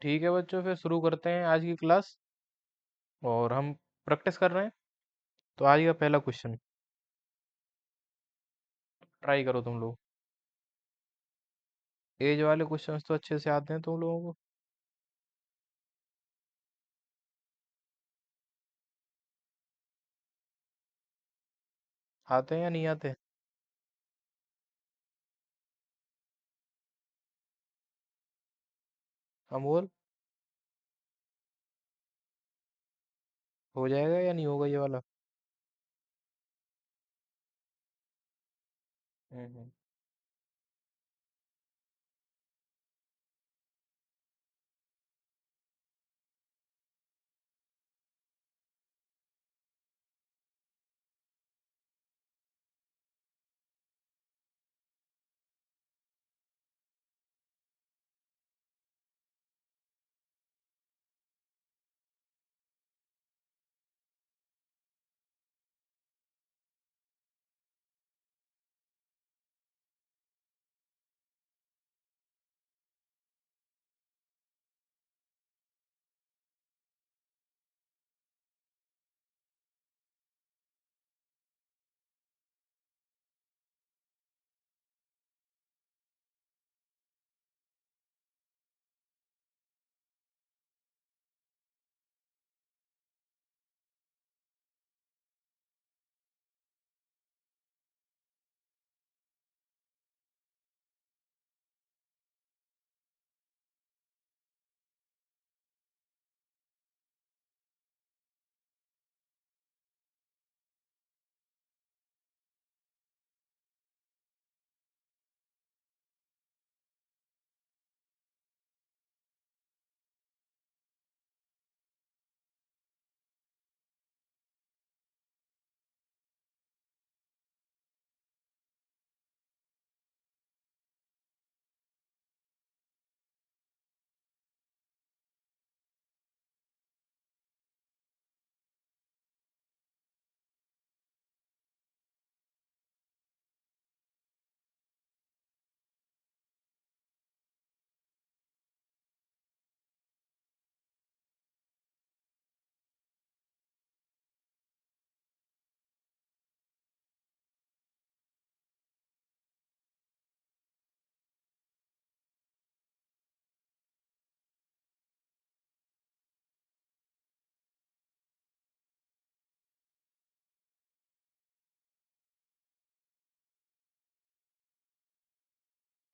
ठीक है बच्चों, फिर शुरू करते हैं आज की क्लास। और हम प्रैक्टिस कर रहे हैं। तो आज का पहला क्वेश्चन ट्राई करो तुम लोग। एज वाले क्वेश्चंस तो अच्छे से आते हैं तुम लोगों को। आते हैं या नहीं आते? अमोल, हो जाएगा या नहीं होगा ये वाला? हम्म।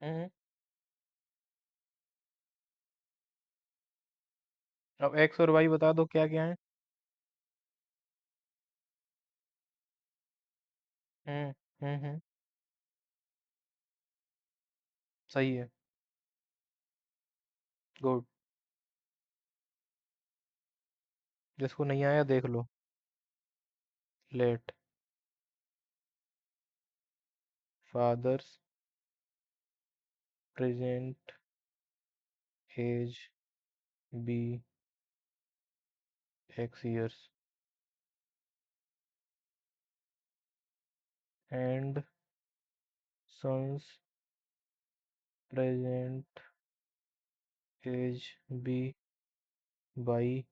हम्म। अब एक्स और वाई बता दो क्या क्या है। हम्म। हम्म। सही है। गुड। जिसको नहीं आया देख लो। Let father's present age be x years and son's present age be y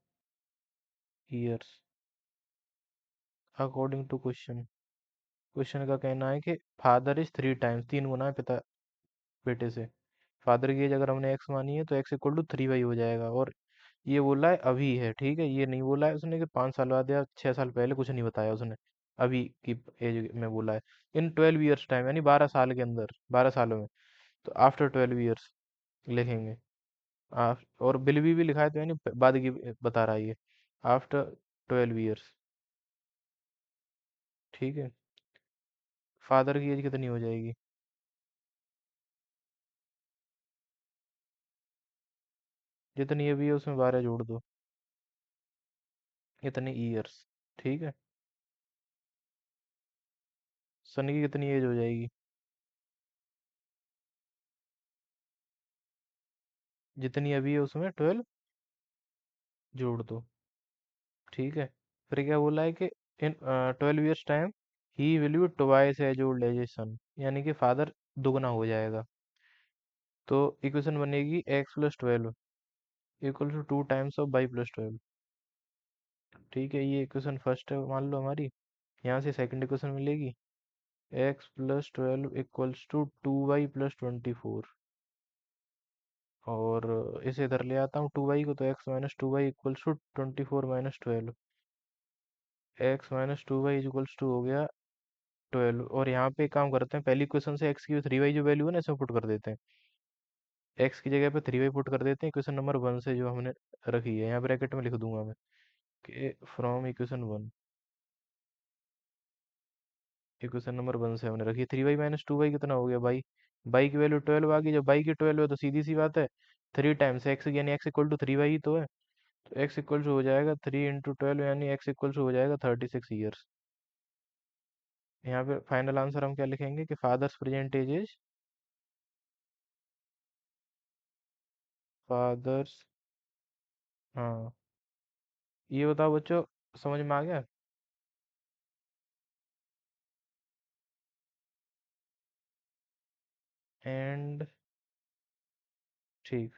years according to question. Question का कहना है कि फादर इज 3 टाइम्स, 3 गुना है पिता बेटे से। फादर की एज अगर हमने एक्स मानी है तो एक्स इक्वल टू 3 वाई हो जाएगा। और ये बोला है अभी है, ठीक है, ये नहीं बोला है उसने कि 5 साल बाद या 6 साल पहले, कुछ नहीं बताया उसने। अभी की एज में बोला है। इन 12 ईयर्स टाइम, यानी 12 साल के अंदर, 12 सालों में। तो आफ्टर 12 ईयर्स लिखेंगे। और बिल भी लिखा है तो यानी बाद की बता रहा है ये। After 12 years. ठीक है। फादर की एज कितनी हो जाएगी? जितनी अभी है उसमें 12 जोड़ दो। इतने ईयर्स। ठीक है। सन की कितनी एज हो जाएगी? जितनी अभी है उसमें 12 जोड़ दो। ठीक है। फिर क्या बोला है कि in 12 years time he will be twice as old as his son, यानी कि फादर दुगना हो जाएगा। तो इक्वेशन बनेगी x + 12 equal to 2 times of y plus 12। ठीक है, ये इक्वेशन फर्स्ट है मान लो हमारी। यहाँ से सेकंड इक्वेशन मिलेगी, x+12 इक्वल्स टू 2y+24। और इसे इधर ले आता हूँ 2y को, तो x-2y equals to 24 - 12। x-2y equals to हो गया 12। और यहाँ पे एक काम करते हैं, पहली क्वेश्चन से x की 3y जो वैल्यू है ना, इसमें पुट कर देते हैं। x की जगह पे 3y पुट कर देते हैं इक्वेशन नंबर 1 से जो हमने रखी है, यहाँ ब्रैकेट में लिख दूंगा मैं कि फ्रॉम इक्वेशन 1। इक्वेशन नंबर 1 से हमने रखी है 3y - 2y कितना हो गया बाई। बाई की वैल्यू 12 आ गई, जब बाई की 12 है तो सीधी सी बात है, 3 टाइम्स एक्स, यानी x इक्वल टू 3y ही तो है। तो x इक्वल टू हो जाएगा 3 × 12, यानी x इक्वल टू हो जाएगा 36 ईयर्स। यहाँ पे फाइनल आंसर हम क्या लिखेंगे कि father's present age is, father's, हाँ। ये बताओ बच्चों, समझ में आ गया? एंड, ठीक।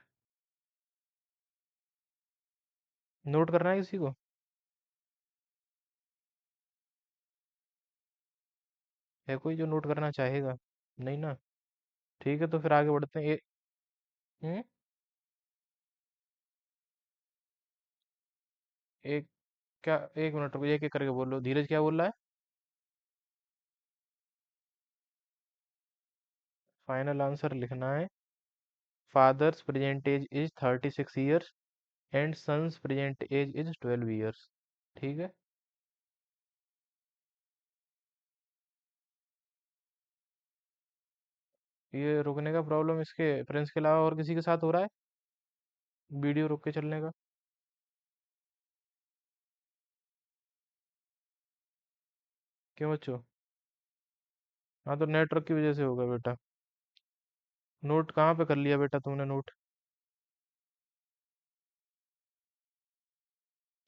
नोट करना है किसी को? है कोई जो नोट करना चाहेगा? नहीं ना? ठीक है, तो फिर आगे बढ़ते हैं। हम्म, एक, क्या, एक मिनट रुको, एक एक करके बोलो। धीरज क्या बोल रहा है? फाइनल आंसर लिखना है, father's present age is 36 years and son's present age is 12 years. ठीक है। ये रुकने का प्रॉब्लम इसके प्रिंस के अलावा और किसी के साथ हो रहा है? वीडियो रुक के चलने का? क्यों बच्चों? हाँ, तो नेटवर्क की वजह से होगा बेटा। नोट कहाँ पे कर लिया बेटा तुमने नोट?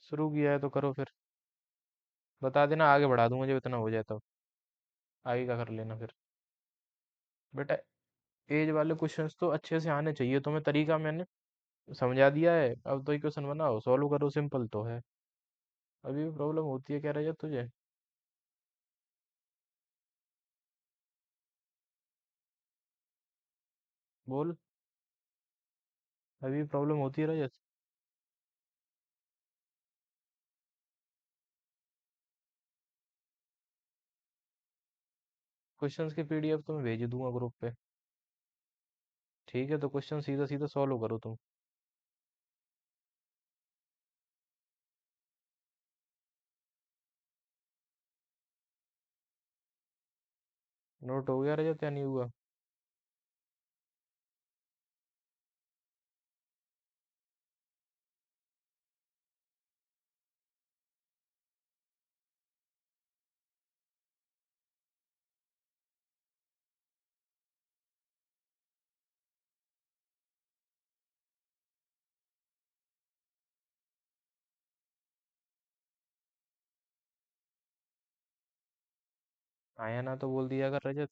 शुरू किया है तो करो फिर। बता देना, आगे बढ़ा दूंगा जब इतना हो जाए तो। आगे का कर लेना फिर। बेटा, एज वाले क्वेश्चंस तो अच्छे से आने चाहिए तुम्हें, तरीका मैंने समझा दिया है, अब तो क्वेश्चन बनाओ, सॉल्व करो, सिंपल तो है। अभी भी प्रॉब्लम होती है, कह रहा है तुझे? बोल। अभी प्रॉब्लम होती है रजत? क्वेश्चंस की पीडीएफ तुम्हें भेज दूंगा ग्रुप पे। ठीक है, तो क्वेश्चन सीधा सीधा सॉल्व करो तुम। नोट हो गया रजत या नहीं हुआ? आया ना तो बोल दिया अगर रजत।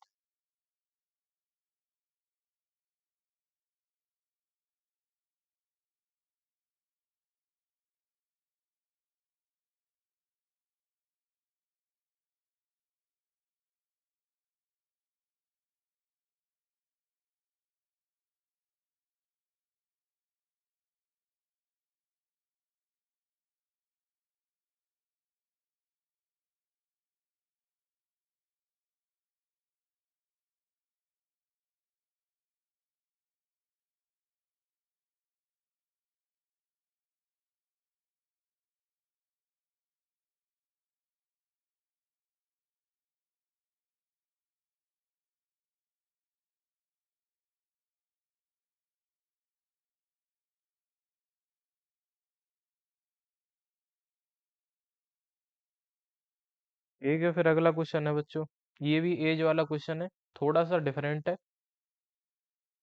ठीक है, फिर अगला क्वेश्चन है बच्चों। ये भी एज वाला क्वेश्चन है, थोड़ा सा डिफरेंट है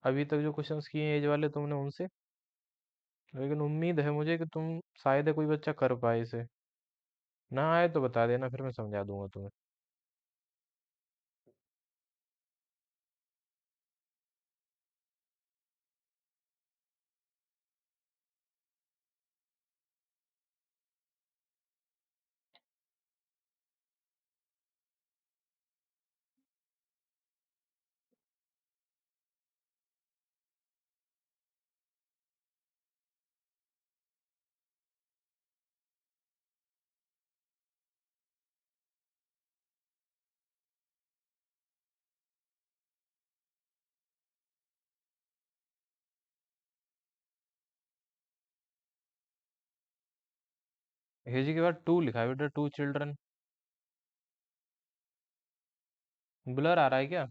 अभी तक जो क्वेश्चंस किए हैं एज वाले तुमने उनसे। लेकिन उम्मीद है मुझे कि तुम, शायद है कोई बच्चा कर पाए इसे। ना आए तो बता देना, फिर मैं समझा दूंगा तुम्हें। एज के बाद टू लिखा है बेटा, टू चिल्ड्रन। ब्लर आ रहा है क्या?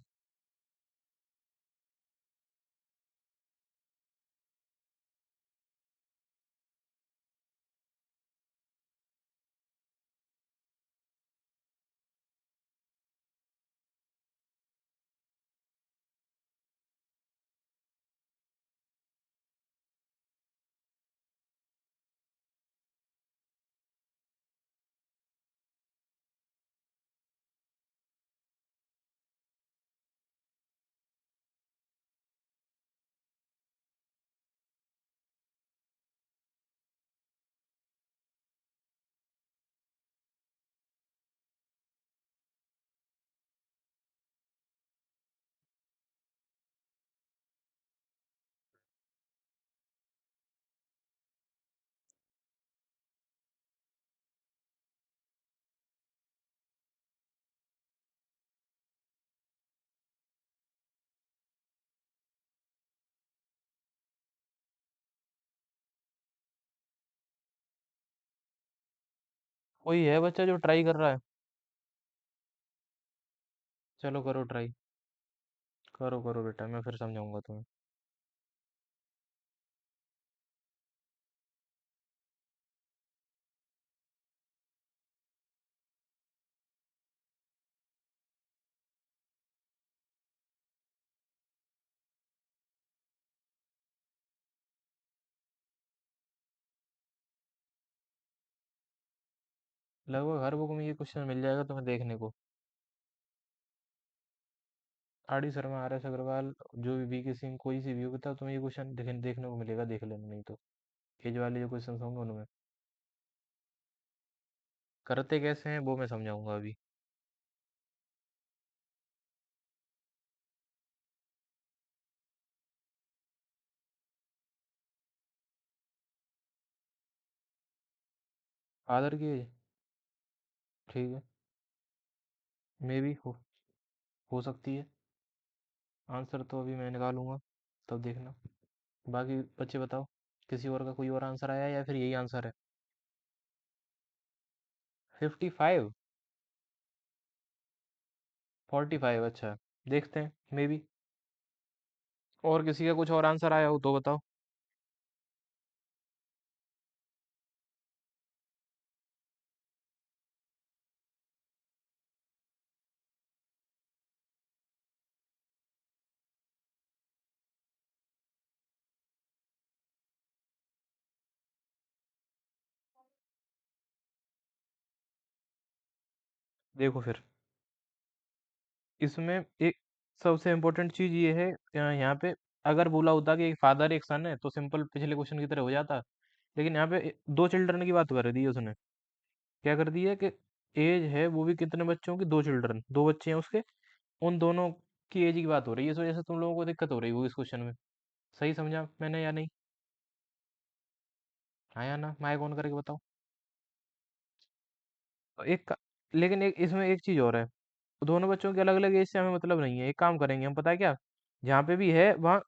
कोई है बच्चा जो ट्राई कर रहा है? चलो करो ट्राई। करो करो बेटा, मैं फिर समझाऊंगा तुम्हें। लगभग हर बुक में ये क्वेश्चन मिल जाएगा तुम्हें देखने को। R D Sharma, R S Agarwal, जो भी वीके सिंह, कोई सी भी हो, बताओ तुम्हें ये क्वेश्चन देखने को मिलेगा, देख लेना नहीं तो। एज वाले जो क्वेश्चन होंगे उनमें करते कैसे हैं वो मैं समझाऊंगा अभी। फादर की एज, ठीक है, मे भी हो सकती है। आंसर तो अभी मैं निकालूंगा, तब देखना। बाकी बच्चे बताओ, किसी और का कोई और आंसर आया है या फिर यही आंसर है? 55? 45? अच्छा, देखते हैं, मे बी। और किसी का कुछ और आंसर आया हो तो बताओ। देखो फिर, इसमें एक सबसे इम्पोर्टेंट चीज ये है, यहाँ पे अगर बोला होता कि एक फादर एक सन है तो सिंपल पिछले क्वेश्चन की तरह हो जाता। लेकिन यहाँ पे दो चिल्ड्रन की बात कर दी है उसने। क्या कर दी है कि एज है वो भी कितने बच्चों की, दो चिल्ड्रन, दो बच्चे हैं उसके, उन दोनों की एज की बात हो रही है, इस वजह से तुम लोगों को दिक्कत हो रही होगी इस क्वेश्चन में। सही समझा मैंने या नहीं? हाँ या ना, माइक ऑन करके बताओ। लेकिन एक इसमें एक चीज और है, दोनों बच्चों के अलग अलग एज से हमें मतलब नहीं है। एक काम करेंगे हम, पता है क्या, जहाँ पे भी है वहाँ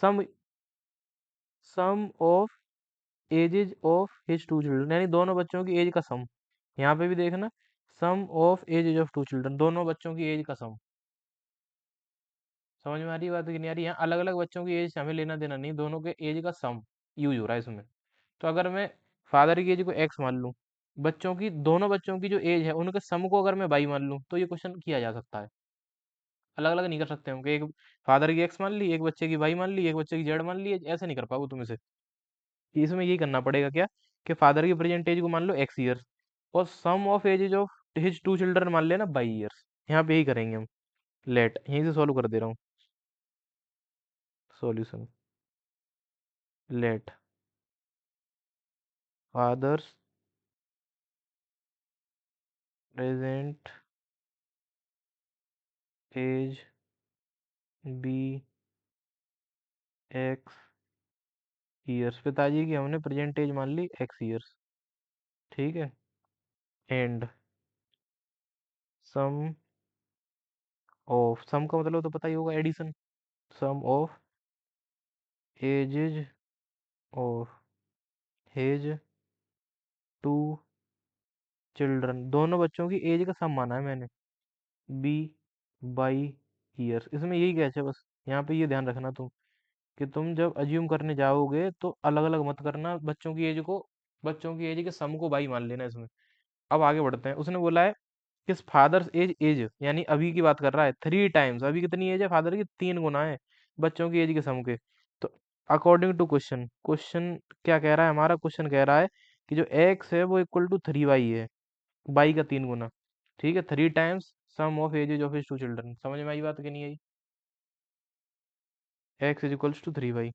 sum sum of ages of his two children, यानी दोनों बच्चों की एज का सम। यहाँ पे भी देखना, sum of ages of two children, दोनों बच्चों की एज का सम। समझ में आ रही है बात कि नहीं आ रही? यहाँ अलग अलग बच्चों की एज से हमें लेना देना नहीं, दोनों के एज का सम यूज हो रहा है इसमें। तो अगर मैं फादर की एज को एक्स मान लूँ, बच्चों की, दोनों बच्चों की जो एज है उनके सम को अगर मैं बाई मान लूँ, तो ये क्वेश्चन किया जा सकता है। अलग अलग नहीं कर सकते हम कि एक फादर की एक्स मान ली, एक बच्चे की वाई मान ली, एक बच्चे की जेड मान ली, ऐसे नहीं कर पाओगे तुम इसे। इसमें यही करना पड़ेगा क्या, कि फादर की प्रेजेंट एज को मान लो एक्स ईयर्स, और sum of ages of his two children मान लेना बाई ईयर्स। यहाँ पे यही करेंगे हम। लेट यहीं से सॉल्व कर दे रहा हूँ। Solution, let father's present age be x years, पिताजी की हमने प्रेजेंट एज मान ली एक्स ईयर्स, ठीक है। एंड सम ऑफ, सम का मतलब तो पता ही होगा, addition. Sum of ages of his two children, दोनों बच्चों की एज का सम माना है मैंने। बी बाई ईयर्स, इसमें यही कैच है बस। यहाँ पे ये ध्यान रखना तुम, कि तुम जब अज्यूम करने जाओगे तो अलग अलग मत करना बच्चों की एज को, बच्चों की एज के सम को बाई मान लेना इसमें। अब आगे बढ़ते हैं। उसने बोला है किस फादर्स एज एज, यानी अभी की बात कर रहा है, 3 टाइम्स, अभी कितनी एज है फादर की, 3 गुना है बच्चों की एज के सम के। तो अकॉर्डिंग टू क्वेश्चन, क्वेश्चन क्या कह रहा है हमारा, क्वेश्चन कह रहा है कि जो एक्स है वो इक्वल टू 3 वाई है, बाई का 3 गुना। ठीक है, 3 times sum of ages of his 2 children. समझ में आई बात कि नहीं आई? X is equals to 3 y.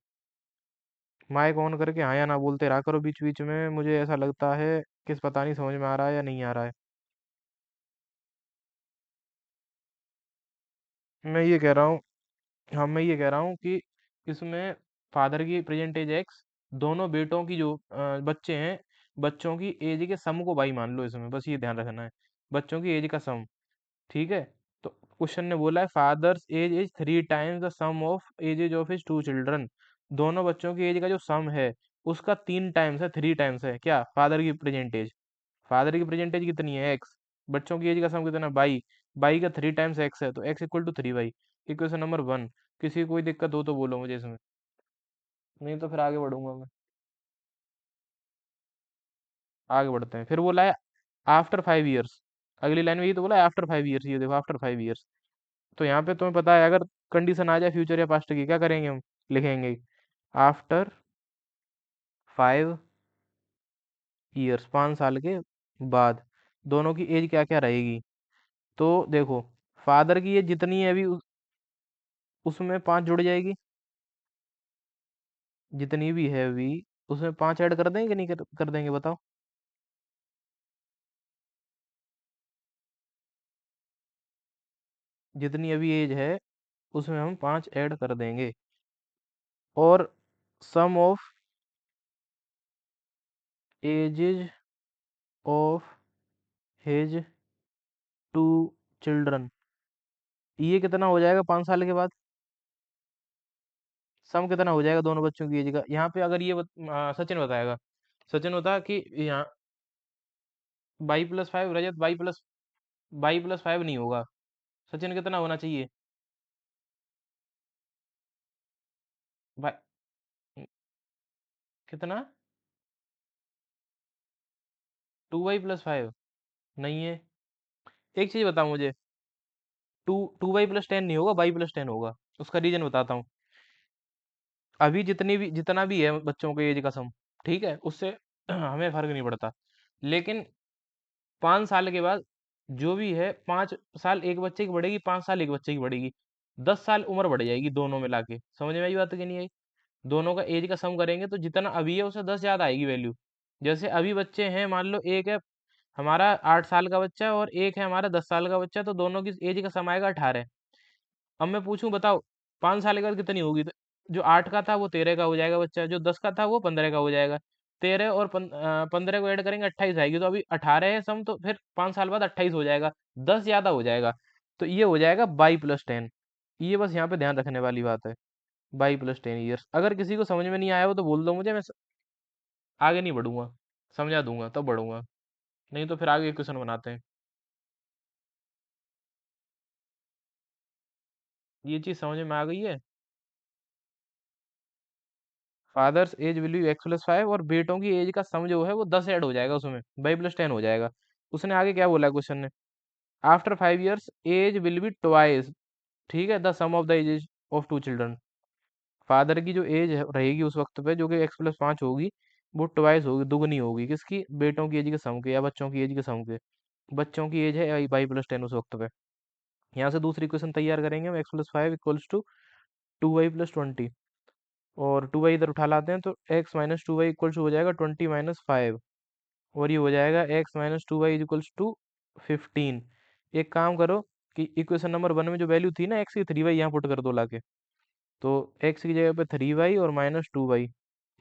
Mike on करके हाँ या ना बोलते रहा करो बीच बीच में, मुझे ऐसा लगता है किस पता नहीं समझ में आ रहा है या नहीं आ रहा है। मैं ये कह रहा हूँ, हाँ मैं ये कह रहा हूँ कि इसमें फादर की प्रेजेंट एज एक्स, दोनों बेटों की जो बच्चे हैं, बच्चों की एज के सम को भाई मान लो इसमें, बस ये ध्यान रखना है, बच्चों की एज का सम। ठीक है। तो क्वेश्चन ने बोला है father's age is 3 times the sum of ages of his 2 children. दोनों बच्चों की एज का जो सम है उसका 3 टाइम्स है, 3 टाइम्स है क्या फादर की प्रेजेंट एज। फादर की प्रेजेंट एज कितनी है एक्स, बच्चों की एज का सम कितना, बाई, बाई का 3 टाइम्स एक्स है, तो x equal to 3 y. Equation number 1। किसी को कोई दिक्कत हो तो बोलो मुझे इसमें, नहीं तो फिर आगे बढ़ूंगा मैं। आगे बढ़ते हैं। फिर बोला है आफ्टर 5 ईयर्स, अगली लाइन में ये तो बोला है आफ्टर 5 ईयर्स, ये देखो आफ्टर 5 ईयर्स। तो यहाँ पे तुम्हें पता है अगर कंडीशन आ जाए फ्यूचर या पास्ट की, क्या करेंगे हम, लिखेंगे आफ्टर 5 ईयर्स, 5 साल के बाद दोनों की एज क्या क्या रहेगी। तो देखो फादर की एज जितनी है अभी उसमें 5 जुड़ जाएगी, जितनी भी है अभी उसमें 5 ऐड कर देंगे कि नहीं कर देंगे बताओ। जितनी अभी एज है उसमें हम 5 ऐड कर देंगे। और sum of ages of his 2 children, ये कितना हो जाएगा 5 साल के बाद, सम कितना हो जाएगा दोनों बच्चों की एज का। यहाँ पे अगर ये सचिन बताएगा, सचिन होता कि यहाँ by plus five, Rajat by plus five नहीं होगा, सचिन कितना होना चाहिए, बाई कितना, 2y+5 नहीं है। एक चीज बताओ मुझे, टू वाई प्लस टेन नहीं होगा, बाई प्लस टेन होगा। उसका रीजन बताता हूँ। अभी जितना भी है बच्चों के एज का सम, ठीक है, उससे हमें फर्क नहीं पड़ता। लेकिन 5 साल के बाद जो भी है, 5 साल एक बच्चे की बढ़ेगी, 5 साल एक बच्चे की बढ़ेगी, 10 साल उम्र बढ़ जाएगी दोनों मिला के। समझ में आई बात कि नहीं आई? दोनों का एज का सम करेंगे तो जितना अभी है उससे 10 ज्यादा आएगी वैल्यू। जैसे अभी बच्चे हैं, मान लो एक है हमारा 8 साल का बच्चा और एक है हमारा 10 साल का बच्चा, तो दोनों की एज का सम आएगा 18। अब मैं पूछूं बताओ 5 साल के बाद कितनी होगी, तो जो 8 का था वो 13 का हो जाएगा बच्चा, जो 10 का था वो 15 का हो जाएगा। 13 और 15 को ऐड करेंगे 28 आएगी, तो अभी 18 है सम, तो फिर 5 साल बाद 28 हो जाएगा, 10 ज्यादा हो जाएगा। तो ये हो जाएगा बाई+10। ये बस यहाँ पे ध्यान रखने वाली बात है, बाई+10 ईयर्स। अगर किसी को समझ में नहीं आया हो तो बोल दो मुझे, मैं आगे नहीं बढ़ूंगा, समझा दूंगा तब बढ़ूंगा, नहीं तो फिर आगे क्वेश्चन बनाते हैं। ये चीज समझ में आ गई है? Father's as will B x+5 और बेटों की एज का सम जो है वो 10 ऐड हो जाएगा उसमें, बाई+10 हो जाएगा। उसने आगे क्या बोला क्वेश्चन ने, after 5 years age will be twice, ठीक है, the sum of the ages of 2 children. Father की जो एज रहेगी उस वक्त पे जो कि x+5 होगी, वो ट्वाइस होगी, दुगनी होगी किसकी, बेटों की एज के सम के या बच्चों की एज के सम के। बच्चों की एज है बाई+10 उस वक्त पे। यहाँ से दूसरी क्वेश्चन तैयार करेंगे हम, x+5 इक्वल्स टू 2y+20, और 2y इधर उठा लाते हैं तो x-2y इक्वल्स हो जाएगा 20-5, और ये हो जाएगा x-2y इक्वल्स टू 15। एक काम करो कि इक्वेशन नंबर 1 में जो वैल्यू थी ना x की, 3y यहाँ पुट कर दो लाके। तो x की जगह पे 3y और -2y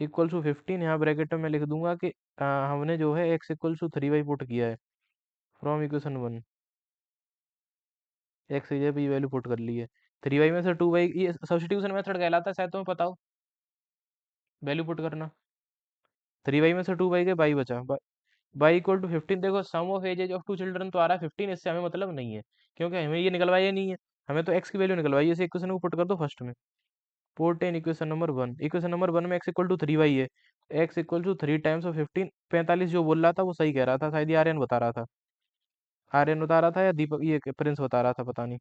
इक्वल्स टू 15, यहाँ ब्रैकेट में मैं लिख दूंगा कि हमने जो है x equals to 3y put किया है फ्रॉम इक्वेशन 1। एक्स की जगह पे ये वैल्यू पुट कर ली है, 3y में से 2y, ये सब्स्टिट्यूशन मेथड कहलाता है, शायद तुम्हें पता हो, वैल्यू पुट करना। 3y में से 2y के बाई बचा, y = 15। देखो sum of ages of two children तो आ रहा है 15, इससे हमें मतलब नहीं है, क्योंकि हमें ये निकलवाया नहीं है। हमें तो x की वैल्यू निकलवाई है, इसे इक्वेशन को पुट कर दो फर्स्ट में। पुट इन इक्वेशन नंबर 1 में x = 3y है। x = 3 टाइम्स ऑफ 15, 45 जो बोल रहा था वो सही कह रहा था, शायद ये आर्यन बता रहा था। आर्यन बता रहा था या दीपक, ये प्रिंस बता रहा था, पता नहीं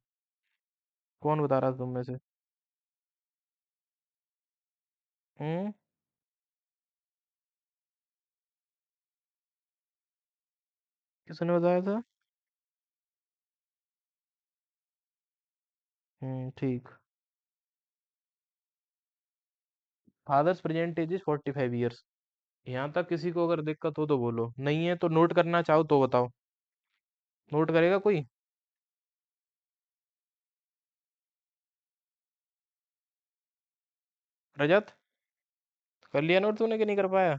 कौन बता रहा था तुम में से। हम्म। किसने बताया था? ठीक। Father's present age is 45 years. यहाँ तक किसी को अगर दिक्कत हो तो बोलो, नहीं है तो नोट करना चाहो तो बताओ। नोट करेगा कोई? रजत, कर लिया नोट तूने कि नहीं कर पाया?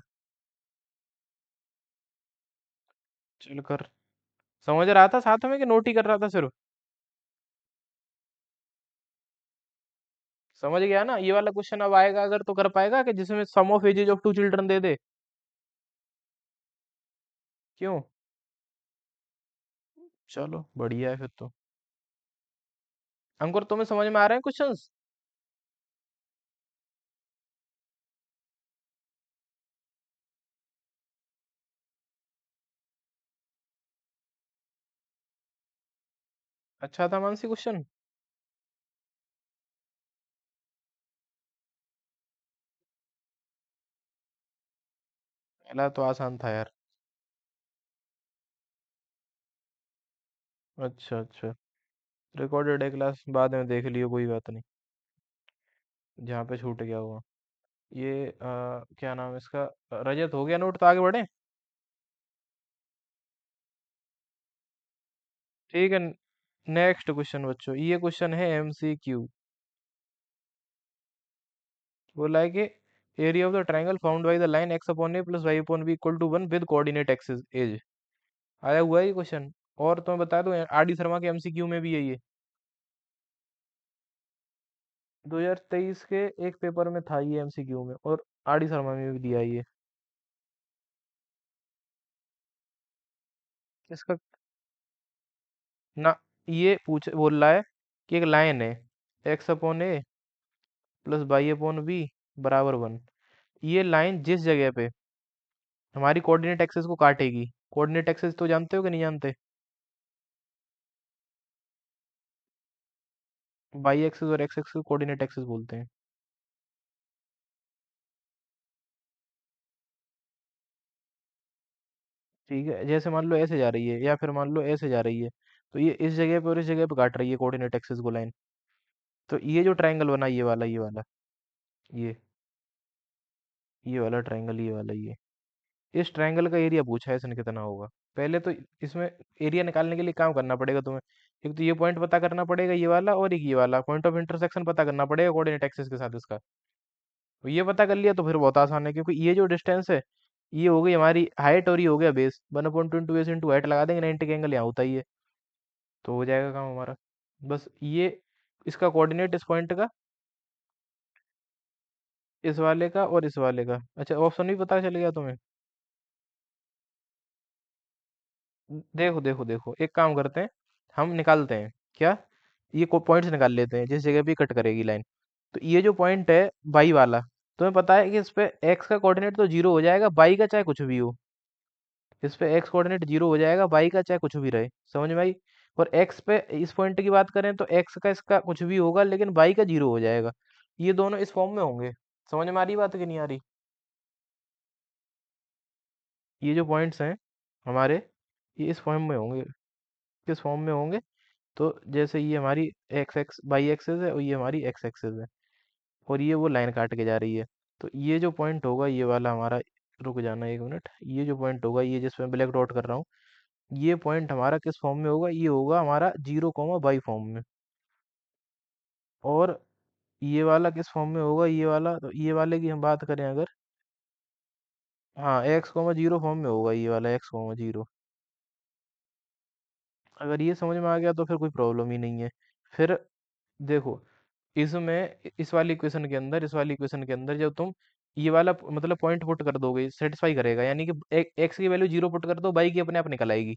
चल कर। समझ रहा था साथ में कि नोट ही कर रहा था सिर्फ? समझ गया ना? ये वाला क्वेश्चन अब आएगा अगर तो कर पाएगा कि जिसमें sum of ages of two children दे दे। क्यों? चलो बढ़िया है फिर तो। अंकुर तुम्हें समझ में आ रहे हैं क्वेश्चंस? अच्छा था मानसी क्वेश्चन? पहला तो आसान था यार। अच्छा अच्छा। रिकॉर्डेड है क्लास, बाद में देख लियो, कोई बात नहीं। जहाँ पे छूट गया हुआ। ये क्या नाम है इसका? रजत हो गया नोट, तो आगे बढ़े। ठीक है। नेक्स्ट क्वेश्चन बच्चों, ये क्वेश्चन है MCQ। बोला है कि area of the triangle found by the line x upon a plus y upon b equal to 1 with coordinate axis एज। आया हुआ है ये क्वेश्चन। और तुम्हें बता दूं, RD शर्मा के MCQ में भी है ये। 2023 के एक पेपर में था ये MCQ में, और RD शर्मा में भी दिया है ये। इसका ना, ये पूछ बोल रहा है कि एक लाइन है x upon a plus y upon b बराबर 1। ये लाइन जिस जगह पे हमारी कोऑर्डिनेट एक्सिस को काटेगी, कोऑर्डिनेट एक्सिस तो जानते हो कि नहीं जानते? वाई एक्सिस और एक्स एक्सिस को कोऑर्डिनेट एक्सिस बोलते हैं। ठीक है, जैसे मान लो ऐसे जा रही है, या फिर मान लो ऐसे जा रही है, तो ये इस जगह पे और इस जगह पे काट रही है कोऑर्डिनेट एक्सिस को लाइन। तो ये जो ट्रायंगल बना, ये वाला ये वाला ट्रायंगल, ये वाला ये, इस ट्रायंगल का एरिया पूछा है इसने कितना होगा। पहले तो इसमें एरिया निकालने के लिए काम करना पड़ेगा तुम्हें। एक तो ये पॉइंट पता करना पड़ेगा ये वाला, और एक ये वाला पॉइंट ऑफ इंटरसेक्शन पता करना पड़ेगा कोऑर्डिनेट एक्सिस के साथ इसका। तो ये पता कर लिया तो फिर बहुत आसान है, क्योंकि ये जो डिस्टेंस है, ये हो गई हमारी हाइट और ये हो गया बेस, 1/22 इंटू हाइट लगा देंगे, 90 का एंगल यहाँ होता ही है। तो हो जाएगा काम हमारा। बस ये इसका कोऑर्डिनेट इस पॉइंट का, इस वाले का और इस वाले का। अच्छा, ऑप्शन भी पता चल गया तुम्हें? देखो देखो देखो, एक काम करते हैं, हम निकालते हैं क्या, ये को पॉइंट्स निकाल लेते हैं जिस जगह भी कट करेगी लाइन। तो ये जो पॉइंट है बाई वाला, तुम्हें पता है कि इस पे एक्स का कोऑर्डिनेट तो जीरो हो जाएगा, बाई का चाहे कुछ भी हो। इस पे एक्स कोऑर्डिनेट जीरो हो जाएगा, बाई का चाहे कुछ भी रहे, समझ में आई? और एक्स पे इस पॉइंट की बात करें तो एक्स का इसका कुछ भी होगा, लेकिन बाई का जीरो हो जाएगा। ये दोनों इस फॉर्म में होंगे। समझ में आ रही बात कि नहीं आ रही? ये जो पॉइंट्स हैं हमारे, ये इस फॉर्म में होंगे। किस फॉर्म में होंगे? तो जैसे ये हमारी एक्स एक्स बाई एक्सेस है, और ये हमारी एक्स एक्सेस है, और ये वो लाइन काट के जा रही है। तो ये जो पॉइंट होगा ये वाला हमारा, रुक जाना एक मिनट, ये जो पॉइंट होगा, ये जिसमें ब्लैक डॉट कर रहा हूँ, ये पॉइंट हमारा किस फॉर्म में होगा? ये होगा हमारा 0, बाई फॉर्म में। और ये वाला किस फॉर्म में होगा? ये वाला, तो ये वाले की हम बात करें अगर, हाँ, x, 0 फॉर्म में होगा ये वाला, x, 0। अगर ये समझ में आ गया तो फिर कोई प्रॉब्लम ही नहीं है। फिर देखो, इसमें इस वाली इक्वेशन के अंदर, इस वाली इक्वेशन के अंदर जब तुम ये वाला मतलब पॉइंट पुट कर दोगे, सेटिस्फाई करेगा, यानी कि एक्स की वैल्यू जीरो पुट कर दो, बाई की अपने आप निकल आएगी।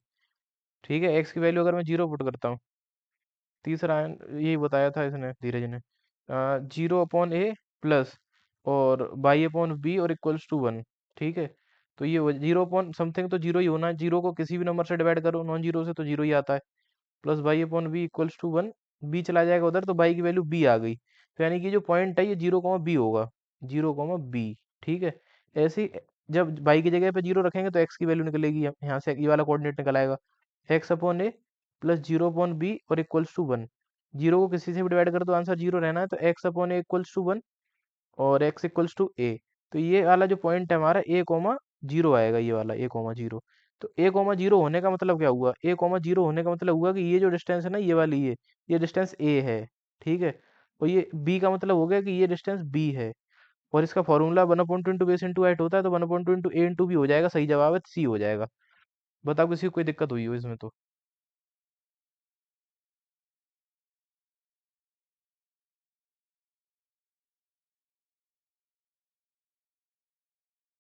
ठीक है, एक्स की वैल्यू अगर मैं जीरो पुट करता हूँ, तीसरा यही बताया था इसने, धीरज ने, जीरो अपॉन ए प्लस और बाई अपॉन बी और इक्वल्स टू वन। ठीक है, तो ये जीरो अपॉन समथिंग तो जीरो ही होना है, जीरो को किसी भी नंबर से डिवाइड करो नॉन जीरो से तो जीरो ही आता है। Plus y upon b equals to one, b चला जाएगा उधर तो बाई की वैल्यू बी आ गई, तो यानी कि जो पॉइंट है ये जीरो कॉमा बी होगा, जीरो कॉमा बी। ठीक है, ऐसे ही जब बाई की जगह पे जीरो रखेंगे तो एक्स की वैल्यू निकलेगी, यहाँ से ये वाला कोऑर्डिनेट निकल आएगा, x upon a plus zero upon B और इक्वल्स टू वन। जीरो को किसी से भी डिवाइड कर दो आंसर जीरो रहना है, तो x upon a equals to one और एक्स इक्वल्स टू ए। तो ये वाला जो पॉइंट है हमारा ए कोमा जीरो आएगा, ये वाला ए कोमा जीरो। तो ए कोमा जीरो होने का मतलब क्या हुआ, ए कोमा जीरो होने का मतलब हुआ कि ये जो डिस्टेंस है ना, ये वाली ये डिस्टेंस ए है। ठीक है, और ये बी का मतलब हो गया कि ये डिस्टेंस बी है। और इसका formula one upon two into base into height होता है, तो वन अपॉइंट टू इंटू ए इंटू बी हो जाएगा, सही जवाब है सी हो जाएगा। बताओ किसी को कोई दिक्कत हुई हो इसमें तो।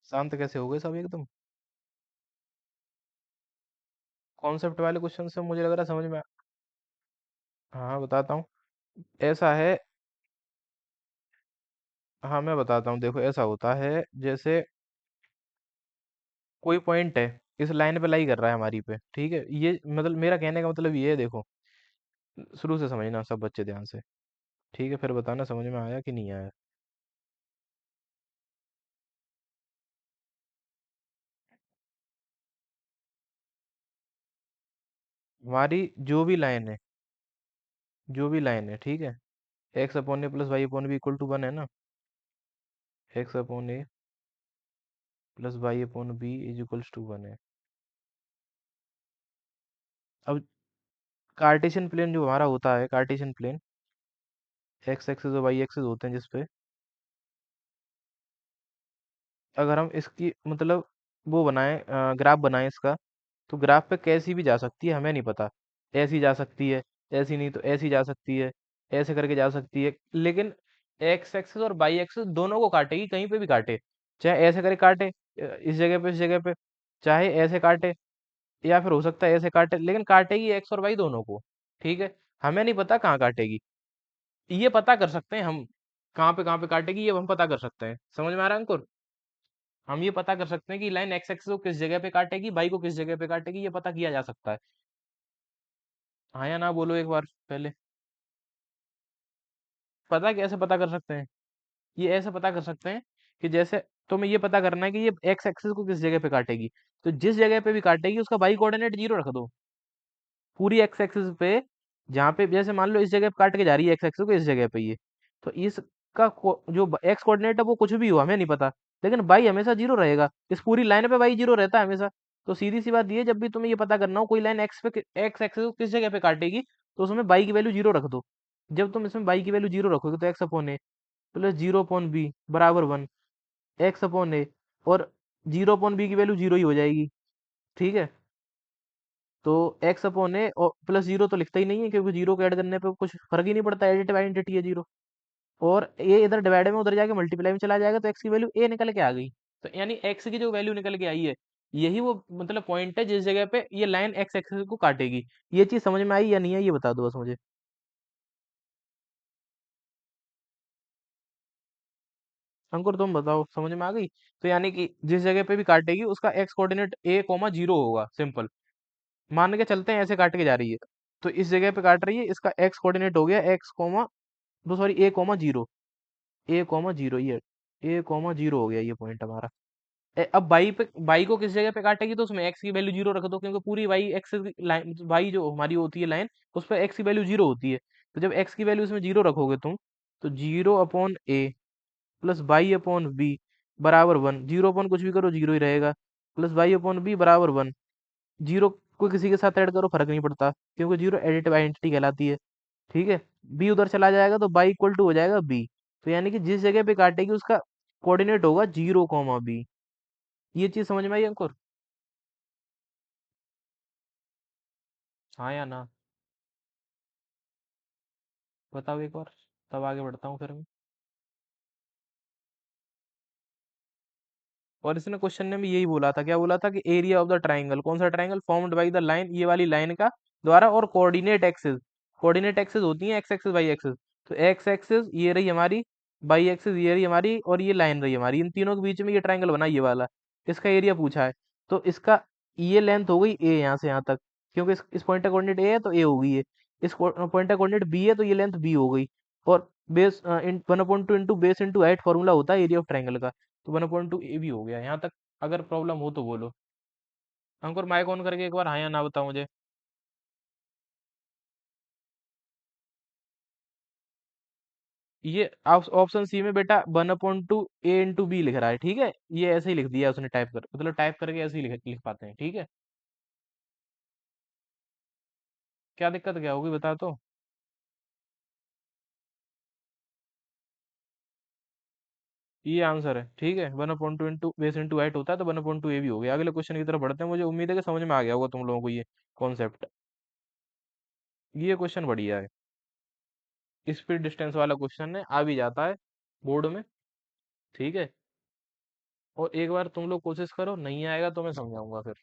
शांत कैसे हो गए सब एकदम। कॉन्सेप्ट वाले क्वेश्चन से मुझे लग रहा है समझ में हाँ बताता हूँ। ऐसा है, हाँ मैं बताता हूँ, देखो ऐसा होता है जैसे कोई पॉइंट है, इस लाइन पे लाई कर रहा है हमारी पे, ठीक है, ये मतलब मेरा कहने का मतलब ये है, देखो शुरू से समझना सब बच्चे ध्यान से। ठीक है, फिर बताना समझ में आया कि नहीं आया। हमारी जो भी लाइन है, जो भी लाइन है, ठीक है, x upon a plus y upon b equal to one है ना, x upon a plus y upon b is equals to one है। अब कार्टेशियन प्लेन जो हमारा होता है, कार्टेशियन प्लेन, एक्स एक्सिस और वाई एक्सिस होते हैं जिसपे अगर हम इसकी मतलब वो बनाएं, ग्राफ बनाएं इसका, तो ग्राफ पे कैसी भी जा सकती है, हमें नहीं पता, ऐसी जा सकती है, ऐसी नहीं तो ऐसी जा सकती है, ऐसे करके जा सकती है, लेकिन एक्स एक्सिस और वाई एक्सिस दोनों को काटेगी, कहीं पे भी काटे, चाहे ऐसे करके काटे, इस जगह पे इस जगह पे, चाहे ऐसे काटे, या फिर हो सकता है ऐसे काटे, लेकिन काटेगी एक्स और वाई दोनों को। ठीक है, हमें नहीं पता कहाँ काटेगी, ये पता कर सकते हैं हम, कहाँ पे काटेगी ये हम पता कर सकते हैं, समझ में आ रहा है अंकुर। हम ये पता कर सकते हैं कि लाइन एक्स एक्सिस को किस जगह पे काटेगी, वाई को किस जगह पे काटेगी, ये पता किया जा सकता है। हाँ या ना बोलो एक बार पहले। पता कैसे पता कर सकते हैं, ये ऐसे पता कर सकते हैं कि जैसे तुम्हें ये पता करना है कि ये एक्स एक्सिस को किस जगह पे काटेगी, तो जिस जगह पे भी काटेगी उसका वाई कोऑर्डिनेट जीरो रख दो, पूरी एक्स एक्सिस पे, जहाँ पे जैसे मान लो इस जगह पे काट के जा रही है एक्स एक्सिस को इस जगह पे ये, तो इसका जो एक्स कोऑर्डिनेट है वो कुछ भी हो हमें नहीं पता, लेकिन वाई हमेशा जीरो रहेगा, इस पूरी लाइन पे वाई जीरो रहता है हमेशा। तो सीधी सी बात ये, जब भी तुम्हें ये पता करना हो कोई लाइन एक्स पे एक्स एक्सिस को किस जगह पे काटेगी, तो उसमें वाई की वैल्यू जीरो रख दो। जब तुम इसमें वाई की वैल्यू जीरो रखोगे तो x upon a plus zero upon b बराबर वन, एक्स अपॉन ए, और जीरो अपॉन बी की वैल्यू जीरो ही हो जाएगी। ठीक है, तो एक्स अपॉन ए और प्लस जीरो तो लिखता ही नहीं है, क्योंकि जीरो को ऐड करने पे कुछ फर्क ही नहीं पड़ता, एडिटिव आइडेंटिटी है जीरो। और ए इधर डिवाइड में उधर जाके मल्टीप्लाई में चला जाएगा, तो एक्स की वैल्यू ए निकल के आ गई। तो यानी एक्स की जो वैल्यू निकल के आई है, यही वो मतलब पॉइंट है जिस जगह पे ये लाइन एक्स एक्सिस को काटेगी। ये चीज समझ में आई या नहीं आई, ये बता दो बस मुझे। अंकुर तुम बताओ समझ में आ गई। तो यानी कि जिस जगह पे भी काटेगी उसका एक्स कोऑर्डिनेट ए कोमा जीरो होगा, सिंपल। मान के चलते हैं ऐसे काट के जा रही है, तो इस जगह पे काट रही है, इसका एक्स कोऑर्डिनेट हो गया एक्स कोमा, तो सॉरी ए कोमा जीरो, ए कोमा जीरो, ये ए कोमा जीरो हो गया ये पॉइंट हमारा। अब बाई पे, बाई को किस जगह पे काटेगी, तो उसमें एक्स की वैल्यू जीरो रख दो, क्योंकि पूरी वाई एक्स लाइन, वाई जो हमारी होती है लाइन, उस पर एक्स की वैल्यू जीरो होती है। तो जब एक्स की वैल्यू इसमें जीरो रखोगे तुम, तो zero upon a plus y upon b बराबर वन, जीरो अपॉन कुछ भी करो जीरो ही रहेगा, प्लस बाई अपॉन बी बराबर वन, जीरो को किसी के साथ ऐड करो फर्क नहीं पड़ता, क्योंकि जीरो एडिटिव आइडेंटिटी कहलाती है। ठीक है, बी उधर चला जाएगा तो बाई इक्वल टू हो जाएगा बी। तो यानी कि जिस जगह पे काटेगी उसका कोऑर्डिनेट होगा जीरो कॉमा बी। ये चीज समझ में आई अंकुर। हाँ या ना, बताओ एक बार, तब आगे बढ़ता हूँ फिर मैं। और इसने क्वेश्चन ने भी यही बोला था, क्या बोला था कि एरिया ऑफ द ट्राइंगल, कौन सा triangle, formed by the line, ये वाली लाइन का द्वारा, और कोऑर्डिनेट एक्सिस होती है एक्स एक्सिस वाई एक्सिस। तो एक्स एक्सिस ये रही हमारी, वाई एक्सिस ये रही हमारी, और ये लाइन रही हमारी, इन तीनों के बीच में ये ट्राइंगल बना ये वाला। इसका एरिया पूछा है। तो इसका ये लेंथ हो गई ए, यहाँ से यहाँ तक, क्योंकि इस पॉइंट का कोऑर्डिनेट ए है तो ए हो गई है। इस पॉइंट का कोऑर्डिनेट बी है तो ये लेंथ बी हो गई। और base 1/2 into base into height formula होता है एरिया ऑफ ट्राइंगल का। तो 1/2 ए भी हो गया यहाँ तक। अगर प्रॉब्लम हो तो बोलो। अंकुर माइक ऑन करके एक बार हाँ या ना बताओ मुझे। ये ऑप्शन सी में बेटा 1/2 ए इंटू बी लिख रहा है, ठीक है। ये ऐसे ही लिख दिया उसने, टाइप कर, मतलब टाइप करके ऐसे ही लिख पाते हैं, ठीक है। क्या दिक्कत क्या होगी बता तो। ये आंसर है, ठीक है। 1/2 इंटू बेस इंटू हाइट होता है, तो 1/2 ए भी हो गया। अगले क्वेश्चन की तरफ बढ़ते हैं, मुझे उम्मीद है कि समझ में आ गया होगा तुम लोगों को ये कॉन्सेप्ट। ये क्वेश्चन बढ़िया है, स्पीड डिस्टेंस वाला क्वेश्चन है, आ भी जाता है बोर्ड में, ठीक है। और एक बार तुम लोग कोशिश करो, नहीं आएगा तो मैं समझाऊंगा फिर।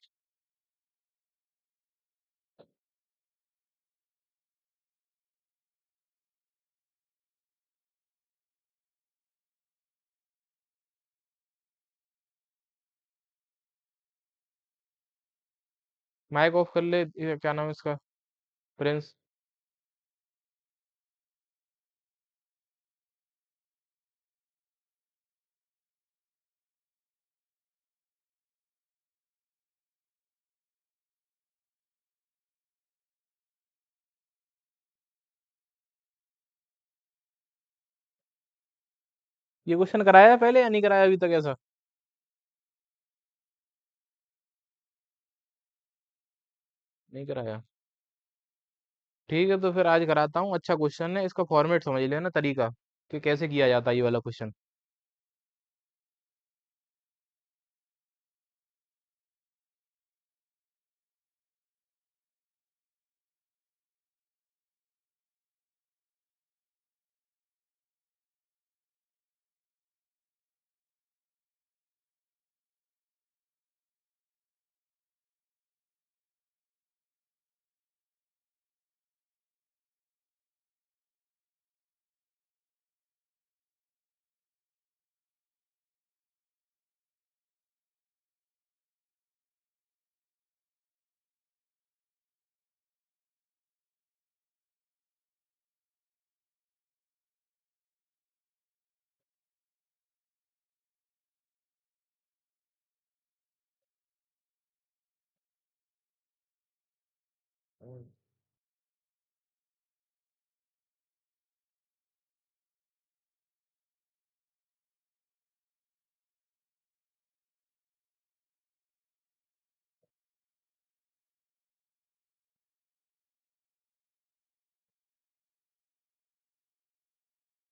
माइक ऑफ कर ले, ये क्या नाम है इसका, प्रिंस। ये क्वेश्चन कराया है पहले या नहीं कराया अभी तक ऐसा? नहीं कराया। ठीक है, तो फिर आज कराता हूँ। अच्छा क्वेश्चन है, इसका फॉर्मेट समझ लेना, तरीका कि कैसे किया जाता है ये वाला क्वेश्चन।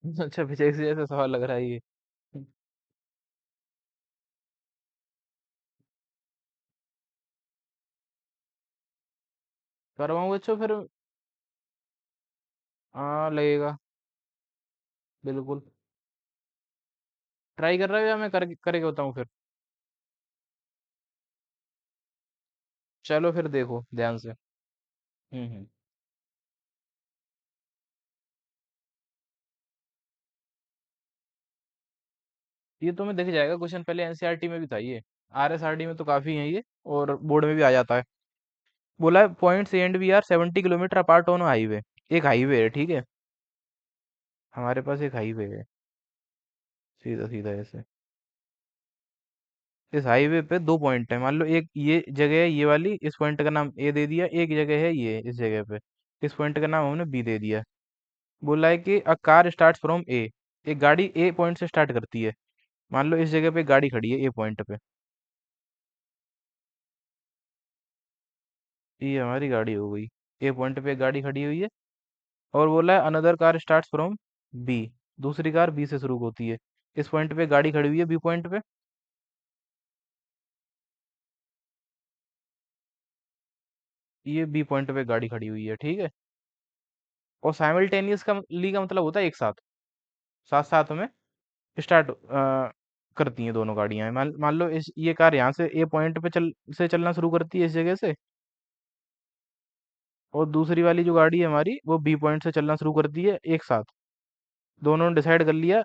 अच्छा, फिजिक्स जैसा सवाल लग रहा है ये। करवाऊँ बच्चों फिर? हाँ लगेगा, बिल्कुल। ट्राई कर रहे हो या मैं करके बताऊँ फिर? चलो फिर देखो ध्यान से। हम्म। ये तुम्हें दिख जाएगा क्वेश्चन, पहले एनसीईआरटी में भी था ये। आरएसआरटी में तो काफी है ये, और बोर्ड में भी आ जाता है। बोला है points a and b are 70 kilometre apart on highway. एक हाईवे है, ठीक है। हमारे पास एक हाईवे है, सीधा सीधा ऐसे। इस हाईवे पे दो पॉइंट है, मान लो एक ये जगह है ये वाली, इस पॉइंट का नाम ए दे दिया, एक जगह है ये इस जगह पे, इस पॉइंट का नाम हमने बी दे दिया। बोला है कि अ कार स्टार्ट फ्रॉम ए, एक गाड़ी ए पॉइंट से स्टार्ट करती है। मान लो इस जगह पे गाड़ी खड़ी है ए पॉइंट पे, ये हमारी गाड़ी हो गई। ए पॉइंट पे गाड़ी खड़ी हुई है। और बोला है another car start from b, दूसरी कार बी से शुरू होती है। इस पॉइंट पे गाड़ी खड़ी हुई है बी पॉइंट पे, ये बी पॉइंट पे गाड़ी खड़ी हुई है, ठीक है। और साइमल्टेनियस का ली का मतलब होता है एक साथ, साथ साथ में स्टार्ट। करती हैं दोनों गाड़ियां। मान मान लो इस ये कार यहाँ से ए पॉइंट पे चलना शुरू करती है इस जगह से, और दूसरी वाली जो गाड़ी है हमारी वो बी पॉइंट से चलना शुरू करती है एक साथ। दोनों ने डिसाइड कर लिया